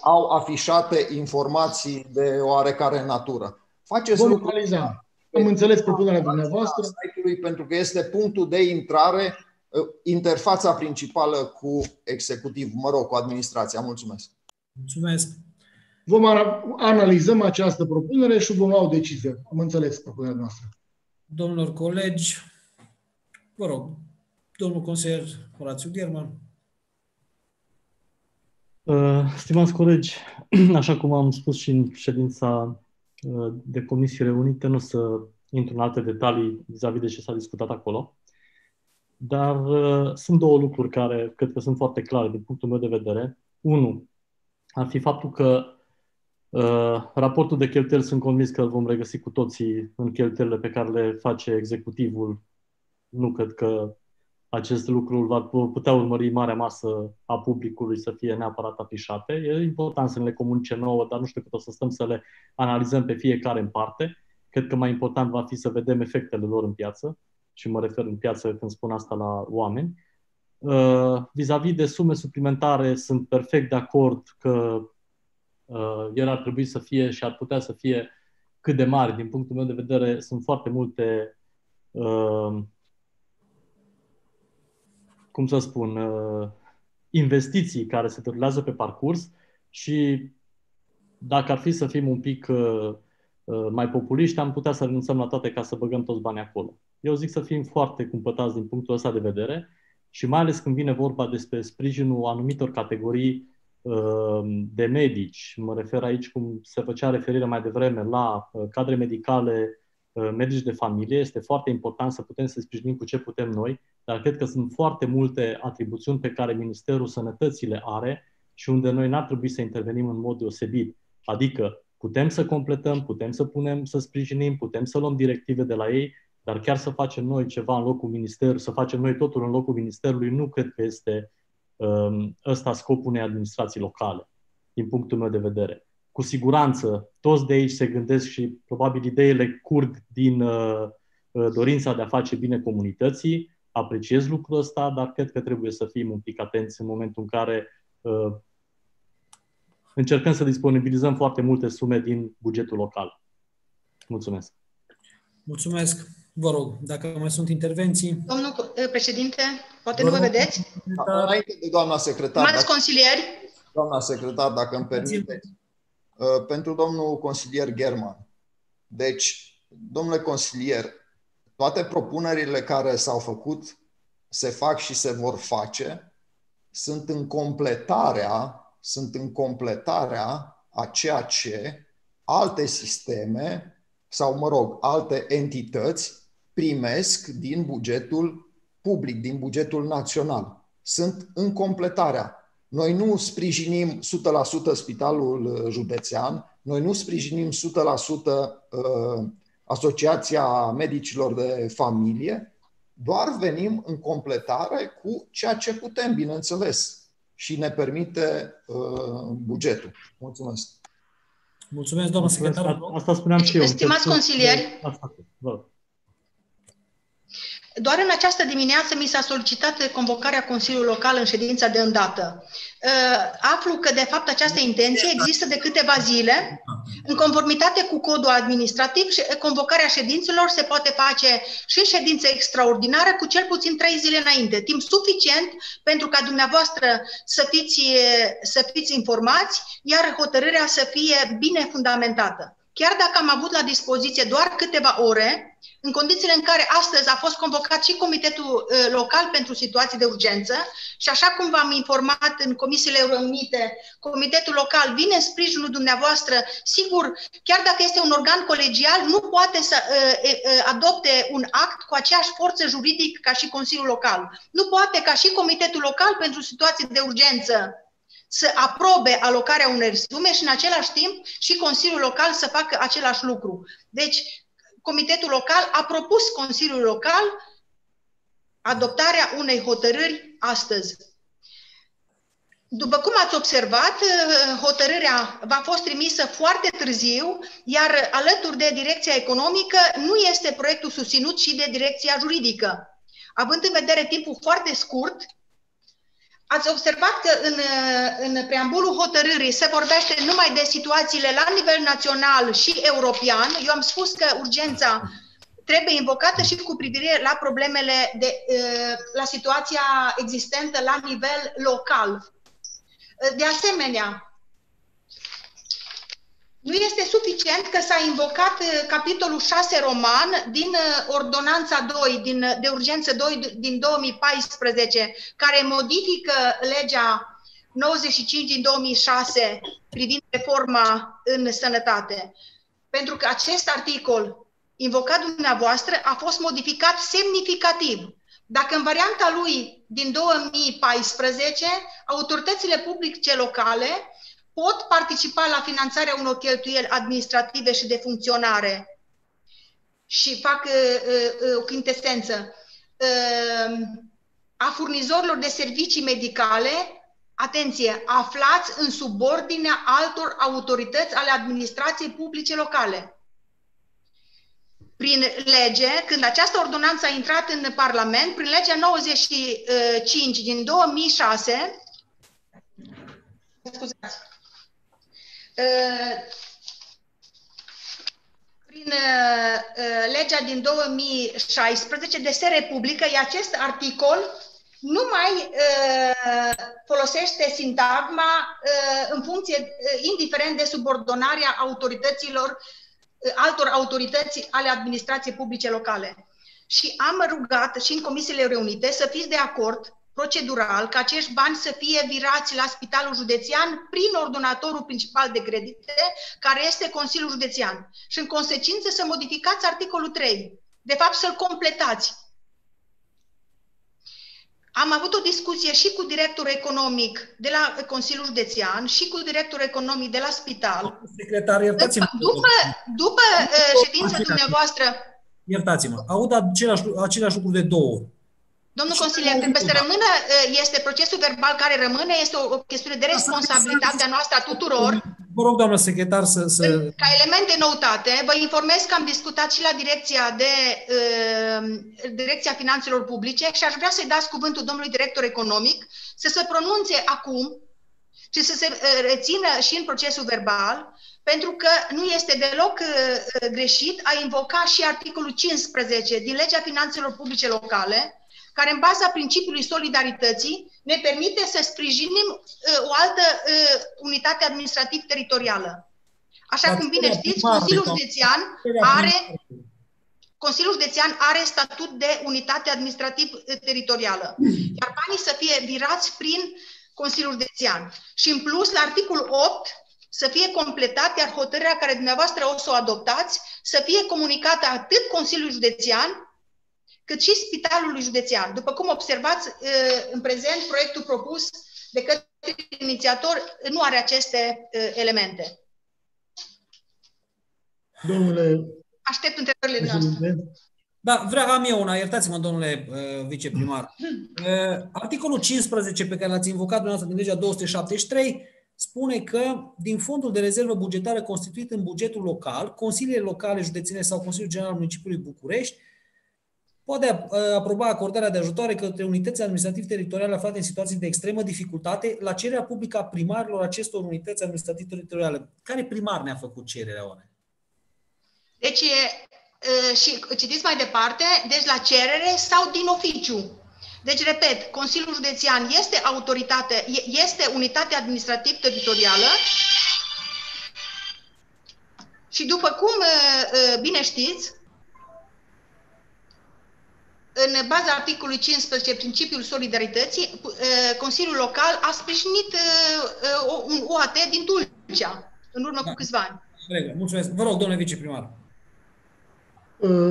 au afișate informații de oarecare natură. Faceți lucruri. Am înțeles propunerea dumneavoastră. Pentru că este punctul de intrare, interfața principală cu executiv, mă rog, cu administrația. Mulțumesc. Mulțumesc. Vom analizăm această propunere și vom lua o decizie. Am înțeles propunerea noastră. Domnilor colegi, vă rog, domnul consilier Horațiu Gherman. Stimați colegi, așa cum am spus și în ședința de comisiile unite, nu să intru în alte detalii vis-a-vis de ce s-a discutat acolo, dar sunt două lucruri care cred că sunt foarte clare din punctul meu de vedere. Unu, ar fi faptul că raportul de cheltuieli sunt convins că îl vom regăsi cu toții în cheltuielile pe care le face executivul. Nu cred că acest lucru va putea urmări marea masă a publicului să fie neapărat afișate. E important să ne le comunice nouă, dar nu știu cât o să stăm să le analizăm pe fiecare în parte. Cred că mai important va fi să vedem efectele lor în piață, și mă refer în piață când spun asta la oameni. Vis-a-vis de sume suplimentare, sunt perfect de acord că ele ar trebui să fie și ar putea să fie cât de mari. Din punctul meu de vedere, sunt foarte multe cum să spun, investiții care se derulează pe parcurs și dacă ar fi să fim un pic mai populiști, am putea să renunțăm la toate ca să băgăm toți banii acolo. Eu zic să fim foarte cumpătați din punctul ăsta de vedere și mai ales când vine vorba despre sprijinul anumitor categorii de medici. Mă refer aici, cum se făcea referire mai devreme, la cadre medicale, medici de familie. Este foarte important să putem să sprijinim cu ce putem noi, dar cred că sunt foarte multe atribuțiuni pe care Ministerul Sănătății le are și unde noi n-ar trebui să intervenim în mod deosebit. Adică putem să completăm, putem să punem, să sprijinim, putem să luăm directive de la ei, dar chiar să facem noi ceva în locul Ministerului, să facem noi totul în locul Ministerului, nu cred că este ăsta scopul unei administrații locale, din punctul meu de vedere. Cu siguranță, toți de aici se gândesc și probabil ideile curg din dorința de a face bine comunității. Apreciez lucrul ăsta, dar cred că trebuie să fim un pic atenți în momentul în care încercăm să disponibilizăm foarte multe sume din bugetul local. Mulțumesc. Mulțumesc. Vă rog, dacă mai sunt intervenții. Domnul președinte, poate nu vă vedeți? Înainte de doamna secretar. Mai consilieri? Doamna secretar, dacă îmi permiteți. Pentru domnul consilier German. Deci, domnule consilier, toate propunerile care s-au făcut, se fac și se vor face, sunt în completarea a ceea ce alte sisteme sau, mă rog, alte entități primesc din bugetul public, din bugetul național. Sunt în completarea. Noi nu sprijinim 100% spitalul județean, noi nu sprijinim 100% Asociația Medicilor de Familie, doar venim în completare cu ceea ce putem, bineînțeles, și ne permite bugetul. Mulțumesc. Mulțumesc, doamnă secretar. Asta spuneam și eu. Stimați consilieri, doar în această dimineață mi s-a solicitat convocarea Consiliului Local în ședința de îndată. Aflu că, de fapt, această intenție există de câteva zile. În conformitate cu codul administrativ, convocarea ședințelor se poate face și în ședință extraordinară cu cel puțin 3 zile înainte. Timp suficient pentru ca dumneavoastră să fiți informați, iar hotărârea să fie bine fundamentată. Chiar dacă am avut la dispoziție doar câteva ore, în condițiile în care astăzi a fost convocat și Comitetul Local pentru Situații de Urgență și așa cum v-am informat în Comisiile Reunite, Comitetul Local vine în sprijinul dumneavoastră, sigur, chiar dacă este un organ colegial, nu poate să adopte un act cu aceeași forță juridică ca și Consiliul Local. Nu poate ca și Comitetul Local pentru Situații de Urgență să aprobe alocarea unei sume și în același timp și Consiliul Local să facă același lucru. Deci, Comitetul Local a propus Consiliul Local adoptarea unei hotărâri astăzi. După cum ați observat, hotărârea va fost trimisă foarte târziu, iar alături de Direcția Economică nu este proiectul susținut și de Direcția Juridică. Având în vedere timpul foarte scurt, ați observat că în preambulul hotărârii se vorbește numai de situațiile la nivel național și european. Eu am spus că urgența trebuie invocată și cu privire la problemele la situația existentă la nivel local. De asemenea, nu este suficient că s-a invocat capitolul 6 roman din ordonanța 2, de urgență 2 din 2014, care modifică legea 95 din 2006 privind reforma în sănătate. pentru că acest articol invocat dumneavoastră a fost modificat semnificativ. Dacă în varianta lui din 2014, autoritățile publice locale pot participa la finanțarea unor cheltuieli administrative și de funcționare, și fac o quintesență, a furnizorilor de servicii medicale, atenție, aflați în subordinea altor autorități ale administrației publice locale. Prin lege, când această ordonanță a intrat în Parlament, prin legea 95 din 2006, scuzați, prin legea din 2016 de Republică, acest articol nu mai folosește sintagma în funcție, indiferent de subordonarea autorităților, altor autorități ale administrației publice locale. Și am rugat și în comisiile reunite să fiți de acord procedural ca acești bani să fie virați la Spitalul Județean prin ordonatorul principal de credite, care este Consiliul Județean. Și în consecință să modificați articolul 3. De fapt să-l completați. Am avut o discuție și cu directorul economic de la Consiliul Județean și cu directorul economic de la spital. Secretar, iertați-mă. După ședința dumneavoastră... Iertați-mă, aud același lucru de două ori. Domnul consilier, trebuie să rămână, este procesul verbal care rămâne, este o chestiune de responsabilitate a noastră a tuturor. Vă rog, doamnă secretar, să... Ca element de noutate, vă informez că am discutat și la Direcția Finanțelor Publice și aș vrea să-i dați cuvântul domnului director economic să se pronunțe acum și să se rețină și în procesul verbal, pentru că nu este deloc greșit a invoca și articolul 15 din Legea Finanțelor Publice Locale, care în baza principiului solidarității ne permite să sprijinim o altă unitate administrativ-teritorială. Așa cum bine știți, Consiliul Județean are statut de unitate administrativ-teritorială, iar banii să fie virați prin Consiliul Județean. Și în plus, la articolul 8, să fie completat, iar hotărârea care dumneavoastră o să o adoptați, să fie comunicată atât Consiliul Județean, cât și Spitalului Județean. După cum observați, în prezent, proiectul propus de către inițiator nu are aceste elemente. Domnule... Aștept întrebările noastre. Da, am eu una, iertați-mă, domnule viceprimar. Articolul 15 pe care l-ați invocat dumneavoastră din legea 273 spune că din fondul de rezervă bugetară constituit în bugetul local, consiliile locale, județene sau Consiliul General al Municipiului București poate aproba acordarea de ajutoare către unități administrativ-teritoriale aflate în situații de extremă dificultate la cererea publică a primarilor acestor unități administrativ-teritoriale. Care primar ne-a făcut cererea oare? Deci, și citiți mai departe, deci la cerere sau din oficiu. Deci, repet, Consiliul Județean este autoritate, este unitate administrativ-teritorială și după cum bine știți, în baza articolului 15, principiul solidarității, Consiliul Local a sprijinit un OAT din Tulcea, în urmă cu câțiva ani. Mulțumesc. Vă rog, domnule viceprimar.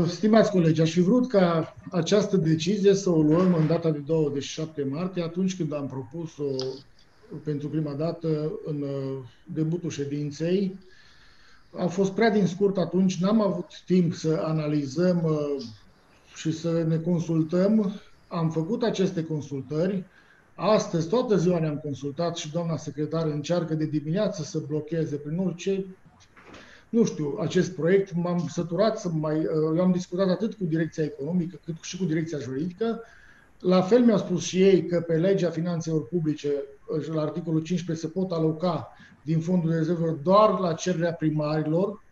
Stimați colegi, aș fi vrut ca această decizie să o luăm în data de 27 martie, atunci când am propus-o pentru prima dată în debutul ședinței. A fost prea din scurt atunci, n-am avut timp să analizăm și să ne consultăm. Am făcut aceste consultări. Astăzi, toată ziua ne-am consultat și doamna secretară încearcă de dimineață să blocheze prin orice, nu știu, acest proiect. M-am săturat să eu am discutat atât cu direcția economică cât și cu direcția juridică. La fel mi-au spus și ei că pe legea finanțelor publice, la articolul 15, se pot aloca din fondul de rezervă doar la cererea primarilor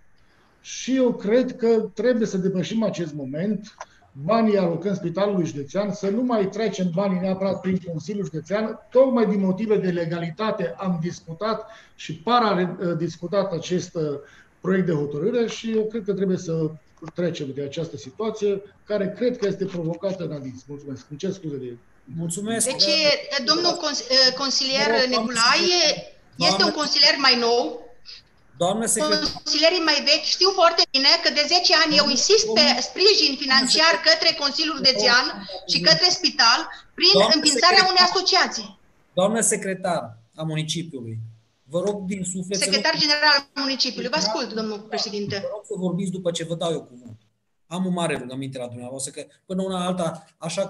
și eu cred că trebuie să depășim acest moment. Banii alocăm Spitalului Județean, să nu mai trecem banii neapărat prin Consiliul Județean. Tocmai din motive de legalitate am discutat și discutat acest proiect de hotărâre și eu cred că trebuie să trecem de această situație, care cred că este provocată în adins. Mulțumesc. Îmi cer scuze de... Mulțumesc. Deci, domnul consilier Negulai este un consilier mai nou. Doamnă secretar, consilierii mai vechi știu foarte bine că de 10 ani eu insist pe sprijin financiar către Consiliul Județean și către spital prin înființarea unei asociații. Doamnă secretar a municipiului, vă rog din suflet Secretar general al municipiului, vă ascult, domnul președinte. Vă rog să vorbiți după ce vă dau eu cuvântul. Am o mare rugăminte la dumneavoastră că până una alta, așa,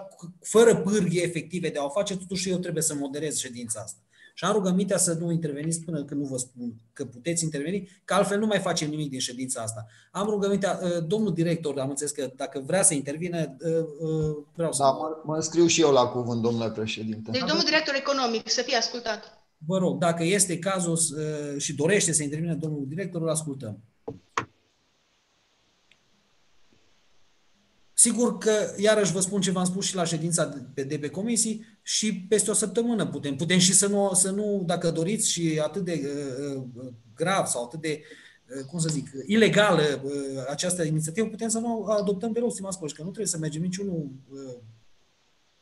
fără pârghie efective de a o face, totuși eu trebuie să moderez ședința asta. Și am rugămintea să nu interveniți până când nu vă spun că puteți interveni, că altfel nu mai facem nimic din ședința asta. Am rugămintea, domnul director, am înțeles că dacă vrea să intervine, vreau să... Da, mă înscriu și eu la cuvânt, domnule președinte. Deci domnul director economic, să fie ascultat. Vă rog, dacă este cazul și dorește să intervine domnul director, îl ascultăm. Sigur că, iarăși vă spun ce v-am spus și la ședința de pe comisii, și peste o săptămână putem și să nu, dacă doriți, și atât de grav sau atât de, cum să zic, ilegală această inițiativă, putem să nu adoptăm deloc, stimați colegi, că nu trebuie să mergem niciunul,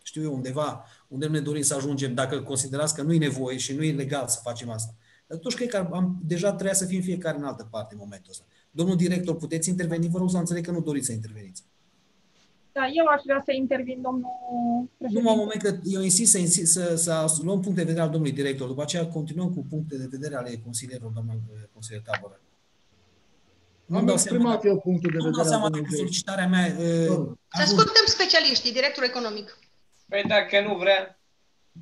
știu eu, undeva unde nu ne dorim să ajungem, dacă considerați că nu e nevoie și nu e legal să facem asta. Dar totuși cred că deja trebuia să fim fiecare în altă parte în momentul ăsta. Domnul director, puteți interveni? Vă rog să înțeleg că nu doriți să interveniți. Da, eu aș vrea să intervin, domnul președinte. Numai un moment, că eu insist să luăm punct de vedere al domnului director, după aceea continuăm cu puncte de vedere ale consilierilor, doamna consilier Taboră. Am exprimat eu punctul de vedere al domnului director. Solicitarea mea... Să ascultăm specialiștii, directorul economic. Păi dacă nu vrea...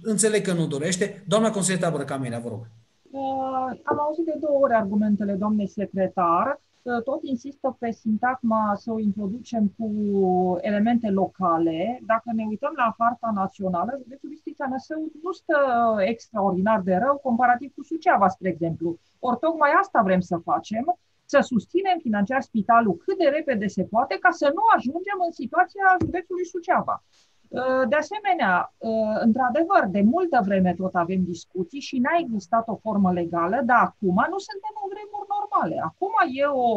Înțeleg că nu dorește. Doamna consilier Taboră, Camelia, vă rog. Am auzit de 2 ori argumentele doamnei secretar. Tot insistă pe sintagma să o introducem cu elemente locale. Dacă ne uităm la harta națională, județul Bistrița Năsăud nu stă extraordinar de rău comparativ cu Suceava, spre exemplu. Ori tocmai asta vrem să facem, să susținem financiar spitalul cât de repede se poate, ca să nu ajungem în situația județului Suceava. De asemenea, într-adevăr, de multă vreme tot avem discuții și n-a existat o formă legală, dar acum nu suntem în vremuri normale. Acum e o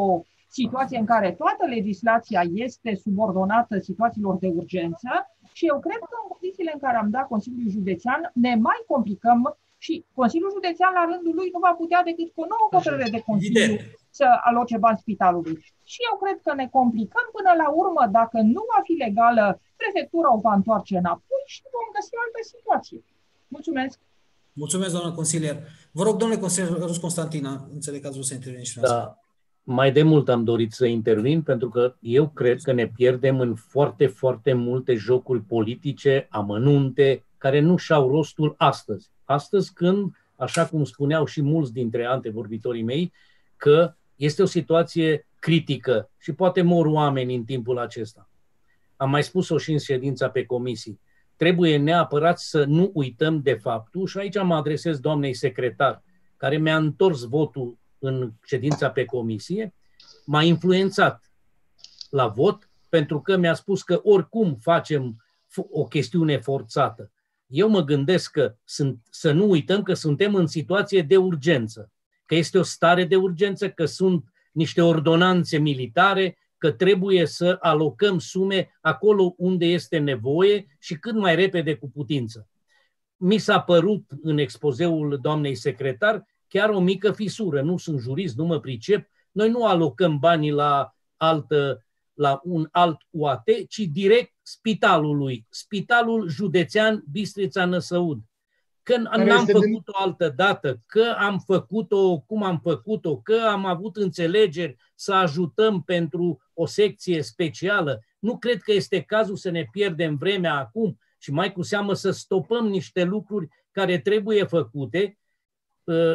situație în care toată legislația este subordonată situațiilor de urgență și eu cred că în condițiile în care am dat Consiliul Județean ne mai complicăm și Consiliul Județean la rândul lui nu va putea decât cu o nouă hotărâre de Consiliu să aloce bani spitalului. Și eu cred că ne complicăm până la urmă, dacă nu va fi legală, prefectura o va întoarce înapoi și vom găsi o altă situație. Mulțumesc! Mulțumesc, doamnă consilier. Vă rog, domnule consilier Rus Constantina, înțeleg că ați vrut să interveniți și da, mai de mult am dorit să intervin, pentru că eu cred că ne pierdem în foarte, foarte multe jocuri politice, amănunte, care nu și-au rostul astăzi. Astăzi când, așa cum spuneau și mulți dintre antevorbitorii mei, că este o situație critică și poate mor oameni în timpul acesta. Am mai spus-o și în ședința pe comisii. Trebuie neapărat să nu uităm de faptul, și aici mă adresez doamnei secretar, care mi-a întors votul în ședința pe comisie, m-a influențat la vot, pentru că mi-a spus că oricum facem o chestiune forțată. Eu mă gândesc că să nu uităm că suntem în situație de urgență, că este o stare de urgență, că sunt niște ordonanțe militare, că trebuie să alocăm sume acolo unde este nevoie și cât mai repede cu putință. Mi s-a părut în expozeul doamnei secretar chiar o mică fisură. Nu sunt jurist, nu mă pricep. Noi nu alocăm banii la un alt UAT, ci direct spitalului, Spitalul Județean Bistrița Năsăud. Că n-am făcut-o altă dată, că am făcut-o cum am făcut-o, că am avut înțelegeri să ajutăm pentru o secție specială. Nu cred că este cazul să ne pierdem vremea acum și mai cu seamă să stopăm niște lucruri care trebuie făcute,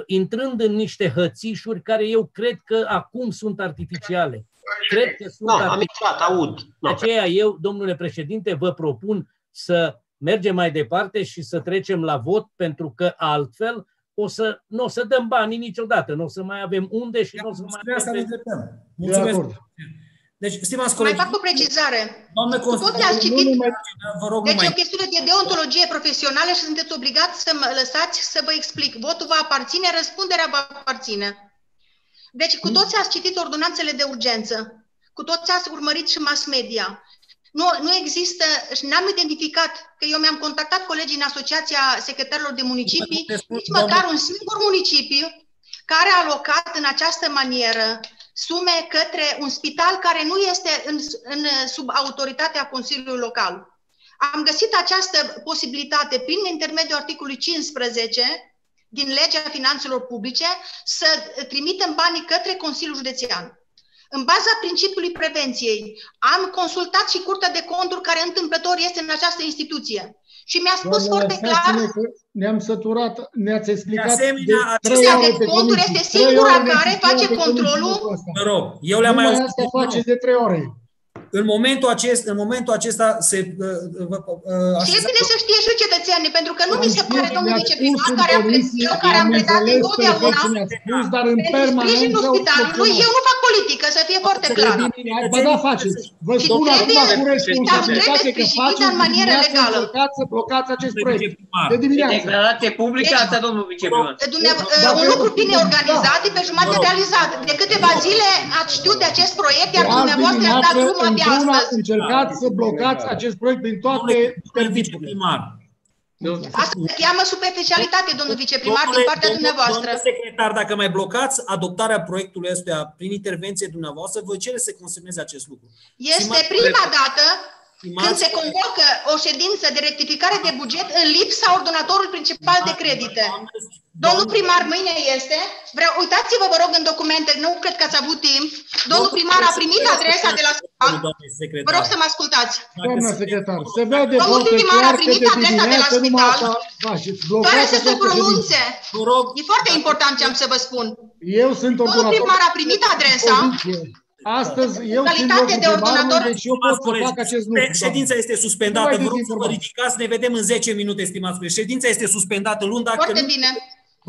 intrând în niște hățișuri care eu cred că acum sunt artificiale. Cred că sunt artificiale. De aceea eu, domnule președinte, vă propun să mergem mai departe și să trecem la vot, pentru că altfel nu o să dăm banii niciodată, nu o să mai avem unde și nu o să mai avem... Mulțumesc. Deci, stimați colegi... Mai fac o precizare. Ați citit... Deci e o chestiune de deontologie profesională și sunteți obligați să mă lăsați să vă explic. Votul va aparține, răspunderea va aparține. Deci cu toți ați citit ordonanțele de urgență, cu toți ați urmărit și mass media. Nu există, și n-am identificat, că eu mi-am contactat colegii în Asociația Secretarilor de Municipii, nici măcar un singur municipiu care a alocat în această manieră sume către un spital care nu este sub autoritatea Consiliului Local. Am găsit această posibilitate prin intermediul articolului 15 din Legea Finanțelor Publice să trimitem banii către Consiliul Județean. În baza principiului prevenției, am consultat și Curtea de Conturi, care întâmplător este în această instituție. Și mi-a spus foarte clar... Ne-am săturat, ne-ați explicat de asemenea, Curtea de Conturi este singura care face controlul. Mă rog, eu le-am mai auzit. Asta faceți de 3 ore. În momentul acesta se... Și e bine să știe și cetățenii, pentru că nu mi se pare, domnul viceprimar, care am predat întotdeauna pentru sprijinul spitalului. Eu nu fac politică, să fie foarte clar. Bă, da, faceți. Vă spun acum cu responsabilitate că faceți în manieră legală. Să blocați acest proiect. De dimineață. Declarație publică asta, domnul viceprimar. Un lucru bine organizat, pe jumătate realizat. De câteva zile ați știut de acest proiect, iar dumneavoastră ați dat drumul de astăzi. Încercați să blocați acest proiect prin toate termiturile. Asta se cheamă superficialitate, domnul viceprimar, din partea dumneavoastră. Domnule secretar, dacă mai blocați adoptarea proiectului ăstuia prin intervenție dumneavoastră, vă cere să consemneze acest lucru. Este prima dată când se convocă o ședință de rectificare de buget în lipsa ordonatorului principal de credite. Domnul primar, mâine este. Uitați-vă, vă rog, în documente, nu cred că ați avut timp. Domnul primar a primit adresa de la spital. Vă rog să mă ascultați. Doamna secretar, se vede domnul primar a primit adresa de la spital fără să se pronunțe. E foarte important ce am să vă spun. Eu sunt ordonator. Domnul primar a primit adresa. Astăzi eu sunt de ordonator, deci eu pot să fac acest lucru. Ședința este suspendată. Vă rog să vă ridicați. Ne vedem în 10 minute, stimați colegi. Ședința este suspendată luni. Foarte bine.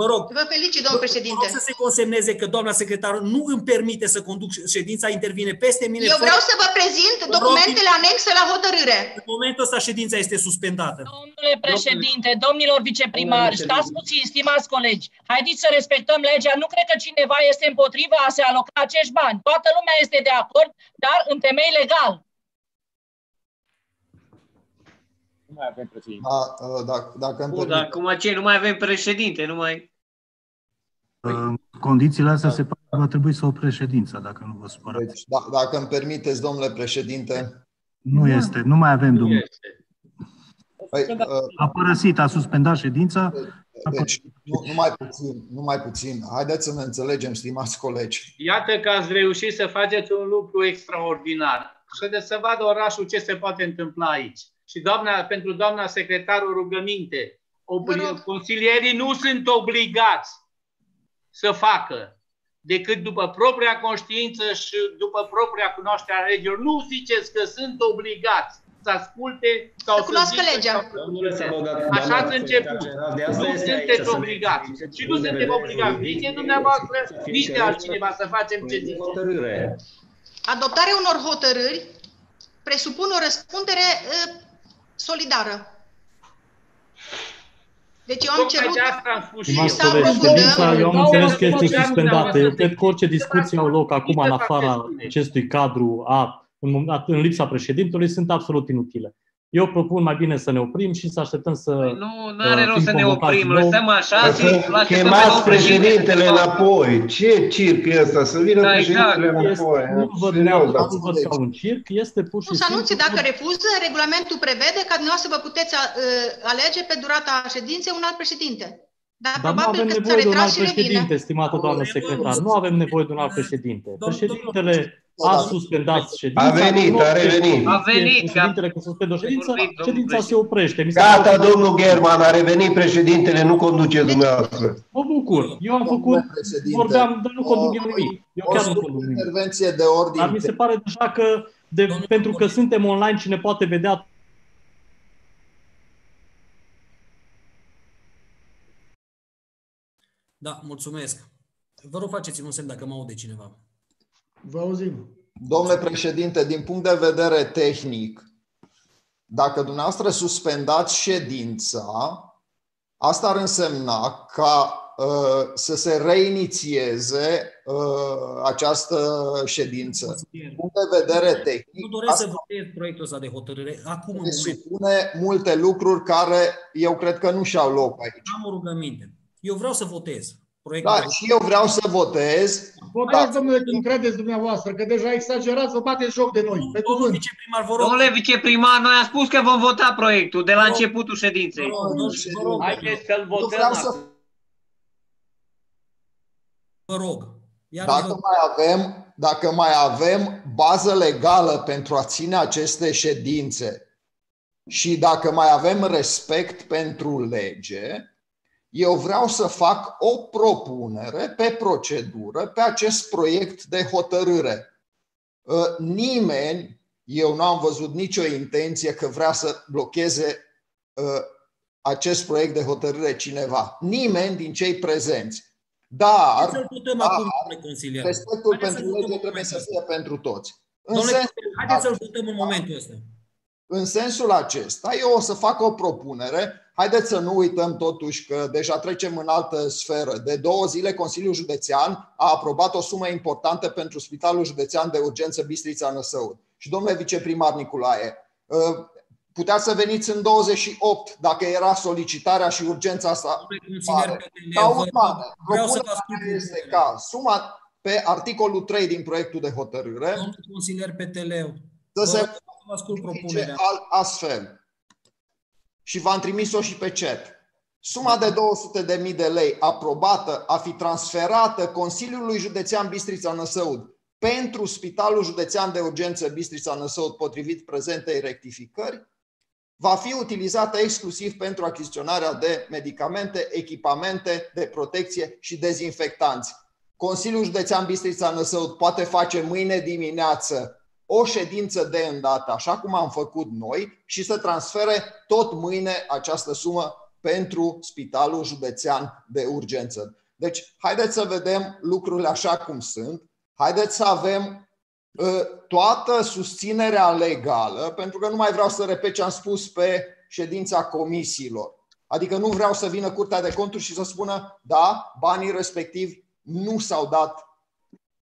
Vă rog. Vă felicit, domnul președinte. Vă rog să se consemneze că doamna secretară nu îmi permite să conduc ședința, intervine peste mine. Eu vreau să vă prezint documentele anexe la hotărâre. În momentul ăsta ședința este suspendată. Domnule președinte, domnilor viceprimari, stați puțin, stimați colegi. Haideți să respectăm legea. Nu cred că cineva este împotriva a se aloca acești bani. Toată lumea este de acord, dar în temei legal. Nu mai avem președinte. Dacă acum ce? Nu mai avem președinte, nu mai... În condițiile astea se pare că va trebui să oprești ședința, dacă nu vă supărați. Deci, dacă îmi permiteți, domnule președinte... Nu este, nu mai avem, domnule. A părăsit, a suspendat ședința. Deci, numai puțin. Haideți să ne înțelegem, stimați colegi. Iată că ați reușit să faceți un lucru extraordinar. Și să vadă orașul ce se poate întâmpla aici. Și pentru doamna secretar o rugăminte. Consilierii nu sunt obligați să facă decât după propria conștiință și după propria cunoaștere a legilor. Nu ziceți că sunt obligați să asculte sau să cunoască legea. Așa ați început. Nu sunteți obligați. Și nu suntem obligați nici de dumneavoastră, nici de altcineva să facem ce zice. Adoptarea unor hotărâri presupune o răspundere solidară. Deci eu am cerut să aprofundăm. Eu am înțeles că este suspendată. Eu cred că orice discuții au loc acum în afara acestui cadru, în lipsa președintelui, sunt absolut inutile. Eu propun mai bine să ne oprim și să așteptăm să... Nu are rost să ne oprim, lăsăm așa și... Chemați președintele înapoi. Ce circ e ăsta? Să vină președintele înapoi. Nu văd ca un circ, este pur și simplu... Să anunțe dacă refuză, regulamentul prevede că dumneavoastră vă puteți alege pe durata ședinței un alt președinte. Dar nu avem nevoie de un alt președinte, stimată doamnă secretar. Nu avem nevoie de un alt președinte. Președintele a suspendat ședința. A venit, a revenit. A venit. Președintele când suspendă ședința, ședința se oprește. Gata, domnul German, a revenit președintele, nu conduce dumneavoastră. Mă bucur. Eu am făcut, vorbeam, dar nu conduc eu nimic. Eu chiar nu conduc nimic. Intervenție de ordine. Dar mi se pare deja că, pentru că suntem online, cine poate vedea. Da, mulțumesc. Vă rog, faceți-mi un semn dacă mă aude cineva. Vă auzim. Domnule președinte, din punct de vedere tehnic, dacă dumneavoastră suspendați ședința, asta ar însemna ca să se reinițieze această ședință. Din punct de vedere tehnic, nu doresc să votez proiectul ăsta de hotărâre acum. Presupune multe lucruri care eu cred că nu și-au loc aici. Am o rugăminte. Eu vreau să votez. Da, și eu vreau să votez. Votați, domnule, cum credeți dumneavoastră, că deja exagerați, vă bateți joc de noi. Pe cuvânt. Viceprimar, vă rog. Domnule viceprimar, noi am spus că vom vota proiectul de la începutul ședinței. Haideți să-l votăm. Vă rog. Dacă mai avem bază legală pentru a ține aceste ședințe și dacă mai avem respect pentru lege, eu vreau să fac o propunere pe procedură pe acest proiect de hotărâre. Nimeni, eu nu am văzut nicio intenție că vrea să blocheze acest proiect de hotărâre cineva. Nimeni din cei prezenți. Dar respectul pentru lege trebuie să fie pentru toți. Haideți să-l votăm în momentul ăsta. În sensul acesta, eu o să fac o propunere. Haideți să nu uităm totuși că deja trecem în altă sferă. De 2 zile, Consiliul Județean a aprobat o sumă importantă pentru Spitalul Județean de Urgență Bistrița-Năsăud. Și domnule viceprimar Nicolae, puteați să veniți în 28 dacă era solicitarea și urgența asta. Ca urmare, propunerea este ca suma pe articolul 3 din proiectul de hotărâre domnul consilier Peteleu, să se ascult propunerea astfel. Și v-am trimis-o și pe chat. Suma de 200.000 de lei aprobată a fi transferată Consiliului Județean Bistrița-Năsăud pentru Spitalul Județean de Urgență Bistrița-Năsăud, potrivit prezentei rectificări, va fi utilizată exclusiv pentru achiziționarea de medicamente, echipamente de protecție și dezinfectanți. Consiliul Județean Bistrița-Năsăud poate face mâine dimineață o ședință de îndată, așa cum am făcut noi, și să transfere tot mâine această sumă pentru Spitalul Județean de Urgență. Deci, haideți să vedem lucrurile așa cum sunt. Haideți să avem toată susținerea legală, pentru că nu mai vreau să repet ce am spus pe ședința comisiilor. Adică nu vreau să vină Curtea de Conturi și să spună, da, banii respectivi nu s-au dat,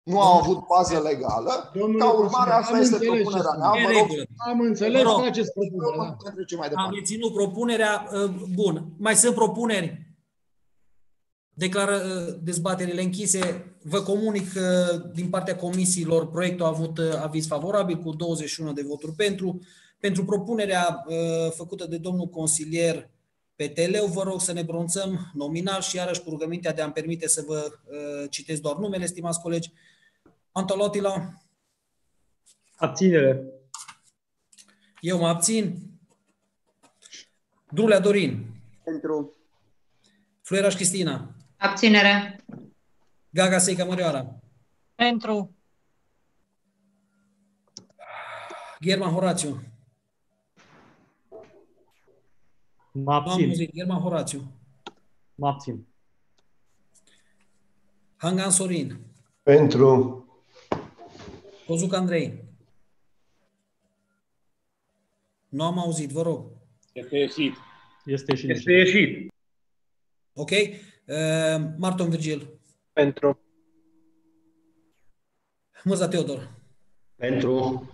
nu au avut bază legală. Ca urmare, asta este propunerea mea. Am înțeles, faceți propunerea. Am reținut propunerea. Bun. Mai sunt propuneri? Declară dezbaterile închise. Vă comunic că din partea comisiilor proiectul a avut aviz favorabil cu 21 de voturi pentru. Pentru propunerea făcută de domnul consilier Peteleu, vă rog să ne pronunțăm nominal și iarăși cu rugămintea de a-mi permite să vă citesc doar numele, stimați colegi. Antalotila. Abținere. Eu mă abțin. Drulea Dorin. Pentru. Fluieraș Cristina. Abținere. Gaga Seica Mărioara. Pentru. German Horațiu. Mă abțin. German Horațiu. Mă abțin. Hangan Sorin. Pentru. Cozuc Andrei. Nu am auzit, vă rog. Este ieșit. Este ieșit. Ok. Marton Virgil. Pentru. Mârza Teodor. Pentru.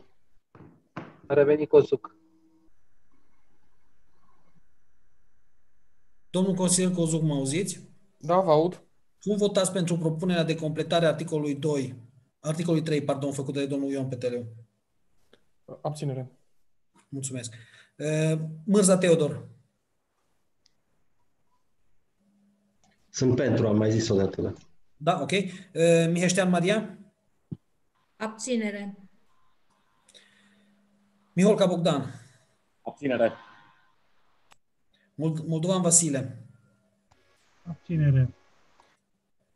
Reveni Cozuc. Domnul consilier Cozuc, mă auziți? Da, vă aud. Cum votați pentru propunerea de completare a articolului 3, făcută de domnul Ion Peteleu? Abținere. Mulțumesc. Mârza Teodor. Sunt pentru, am mai zis o dată. Da, da, ok. Miheștean Maria. Abținere. Miholca Bogdan. Abținere. Moldovan Vasile. Abținere.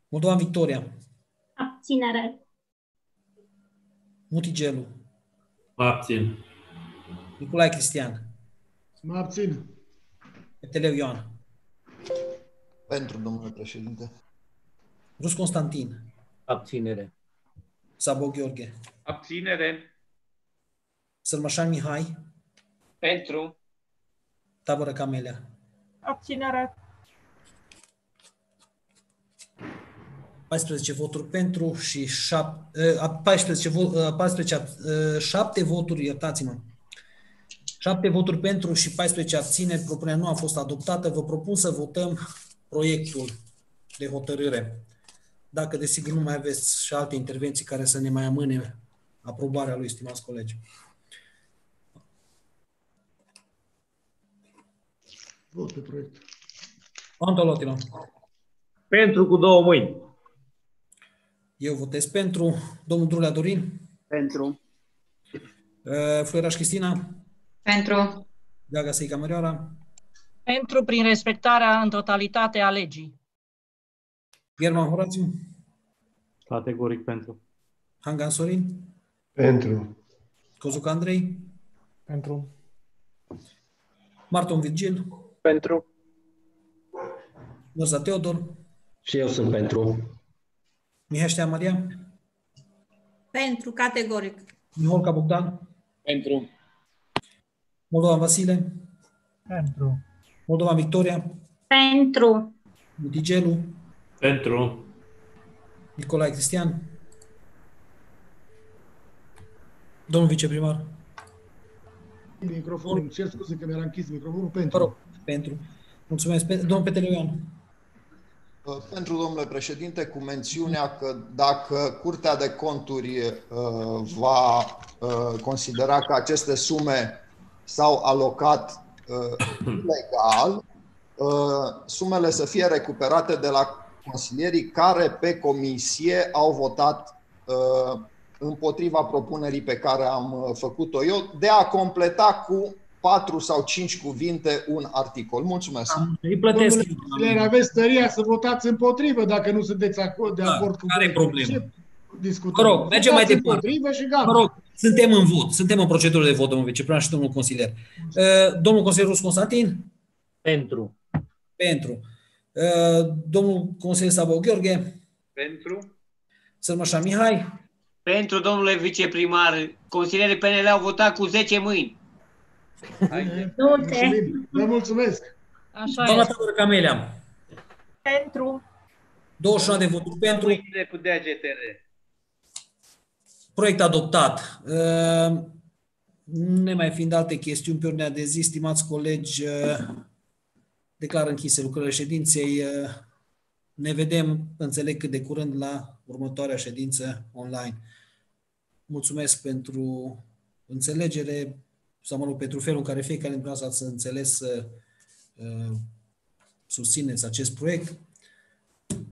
Moldovan Victoria. Abținere. Mutigelu. Mă abțin. Nicolae Cristian. Mă abțin. Peteleu Ioan. Pentru, domnule președinte. Rus Constantin. Abținere. Sabo Gheorghe. Abținere. Sărmășan Mihai. Pentru. Tabără Camelea. Abținere. 14 voturi pentru și 7 voturi, iertați-mă. 7 voturi pentru și 14 abțineri. Propunerea nu a fost adoptată. Vă propun să votăm proiectul de hotărâre. Dacă, desigur, nu mai aveți și alte intervenții care să ne mai amâne aprobarea lui, stimați colegi. Vot pe proiect. Antolotino. Pentru cu 2 mâini. Eu votez pentru. Domnul Drulea Dorin. Pentru. Fluieraș Cristina. Pentru. Gaga Seica Mărioara. Pentru, prin respectarea în totalitate a legii. German Horațiu. Categoric pentru. Hangan Sorin. Pentru. Cozuc Andrei. Pentru. Marton Virgil. Pentru. Mărza Teodor. Și eu sunt pentru. Mihai Ștea Maria. Pentru, categoric. Miholca Bogdan. Pentru. Moldovan Vasile. Pentru. Moldovan Victoria. Pentru. Mutigelu. Pentru. Nicolae Cristian. Domnul viceprimar. Microfonul, cer scuze că mi-era închis microfonul. Pentru. Vă rog, pentru. Mulțumesc. Domnul Peteleuian. Pentru, domnule președinte, cu mențiunea că dacă Curtea de Conturi va considera că aceste sume s-au alocat ilegal, sumele să fie recuperate de la consilierii care pe comisie au votat împotriva propunerii pe care am făcut-o eu de a completa cu 4 sau 5 cuvinte un articol. Mulțumesc. Îi plătesc. Domnule, aveți tăria să votați împotrivă dacă nu sunteți de acord cu... Care e problema? Discutăm. Vă rog, mergem mai departe. Împotrivă și gata. Vă rog, suntem în vot. Suntem în procedură de vot, domnul viceprimar și domnul consilier. Domnul consilier Rus Constantin? Pentru. Pentru. Domnul consilier Sabau Gheorghe? Pentru. Sărmășa Mihai? Pentru, domnule viceprimar. Consilierii PNL au votat cu 10 mâini. Vă mulțumesc. Așa Doamna este. Tador Camelia? Pentru. 21 de voturi pentru. Mâinile cu degetele. Proiect adoptat. Ne mai fiind alte chestiuni pe ordinea de zi, stimați colegi, declar închise lucrările ședinței. Ne vedem, înțeleg, cât de curând la următoarea ședință online. Mulțumesc pentru înțelegere, sau mă rog, pentru felul în care fiecare dintre noi ați înțeles să susțineți acest proiect.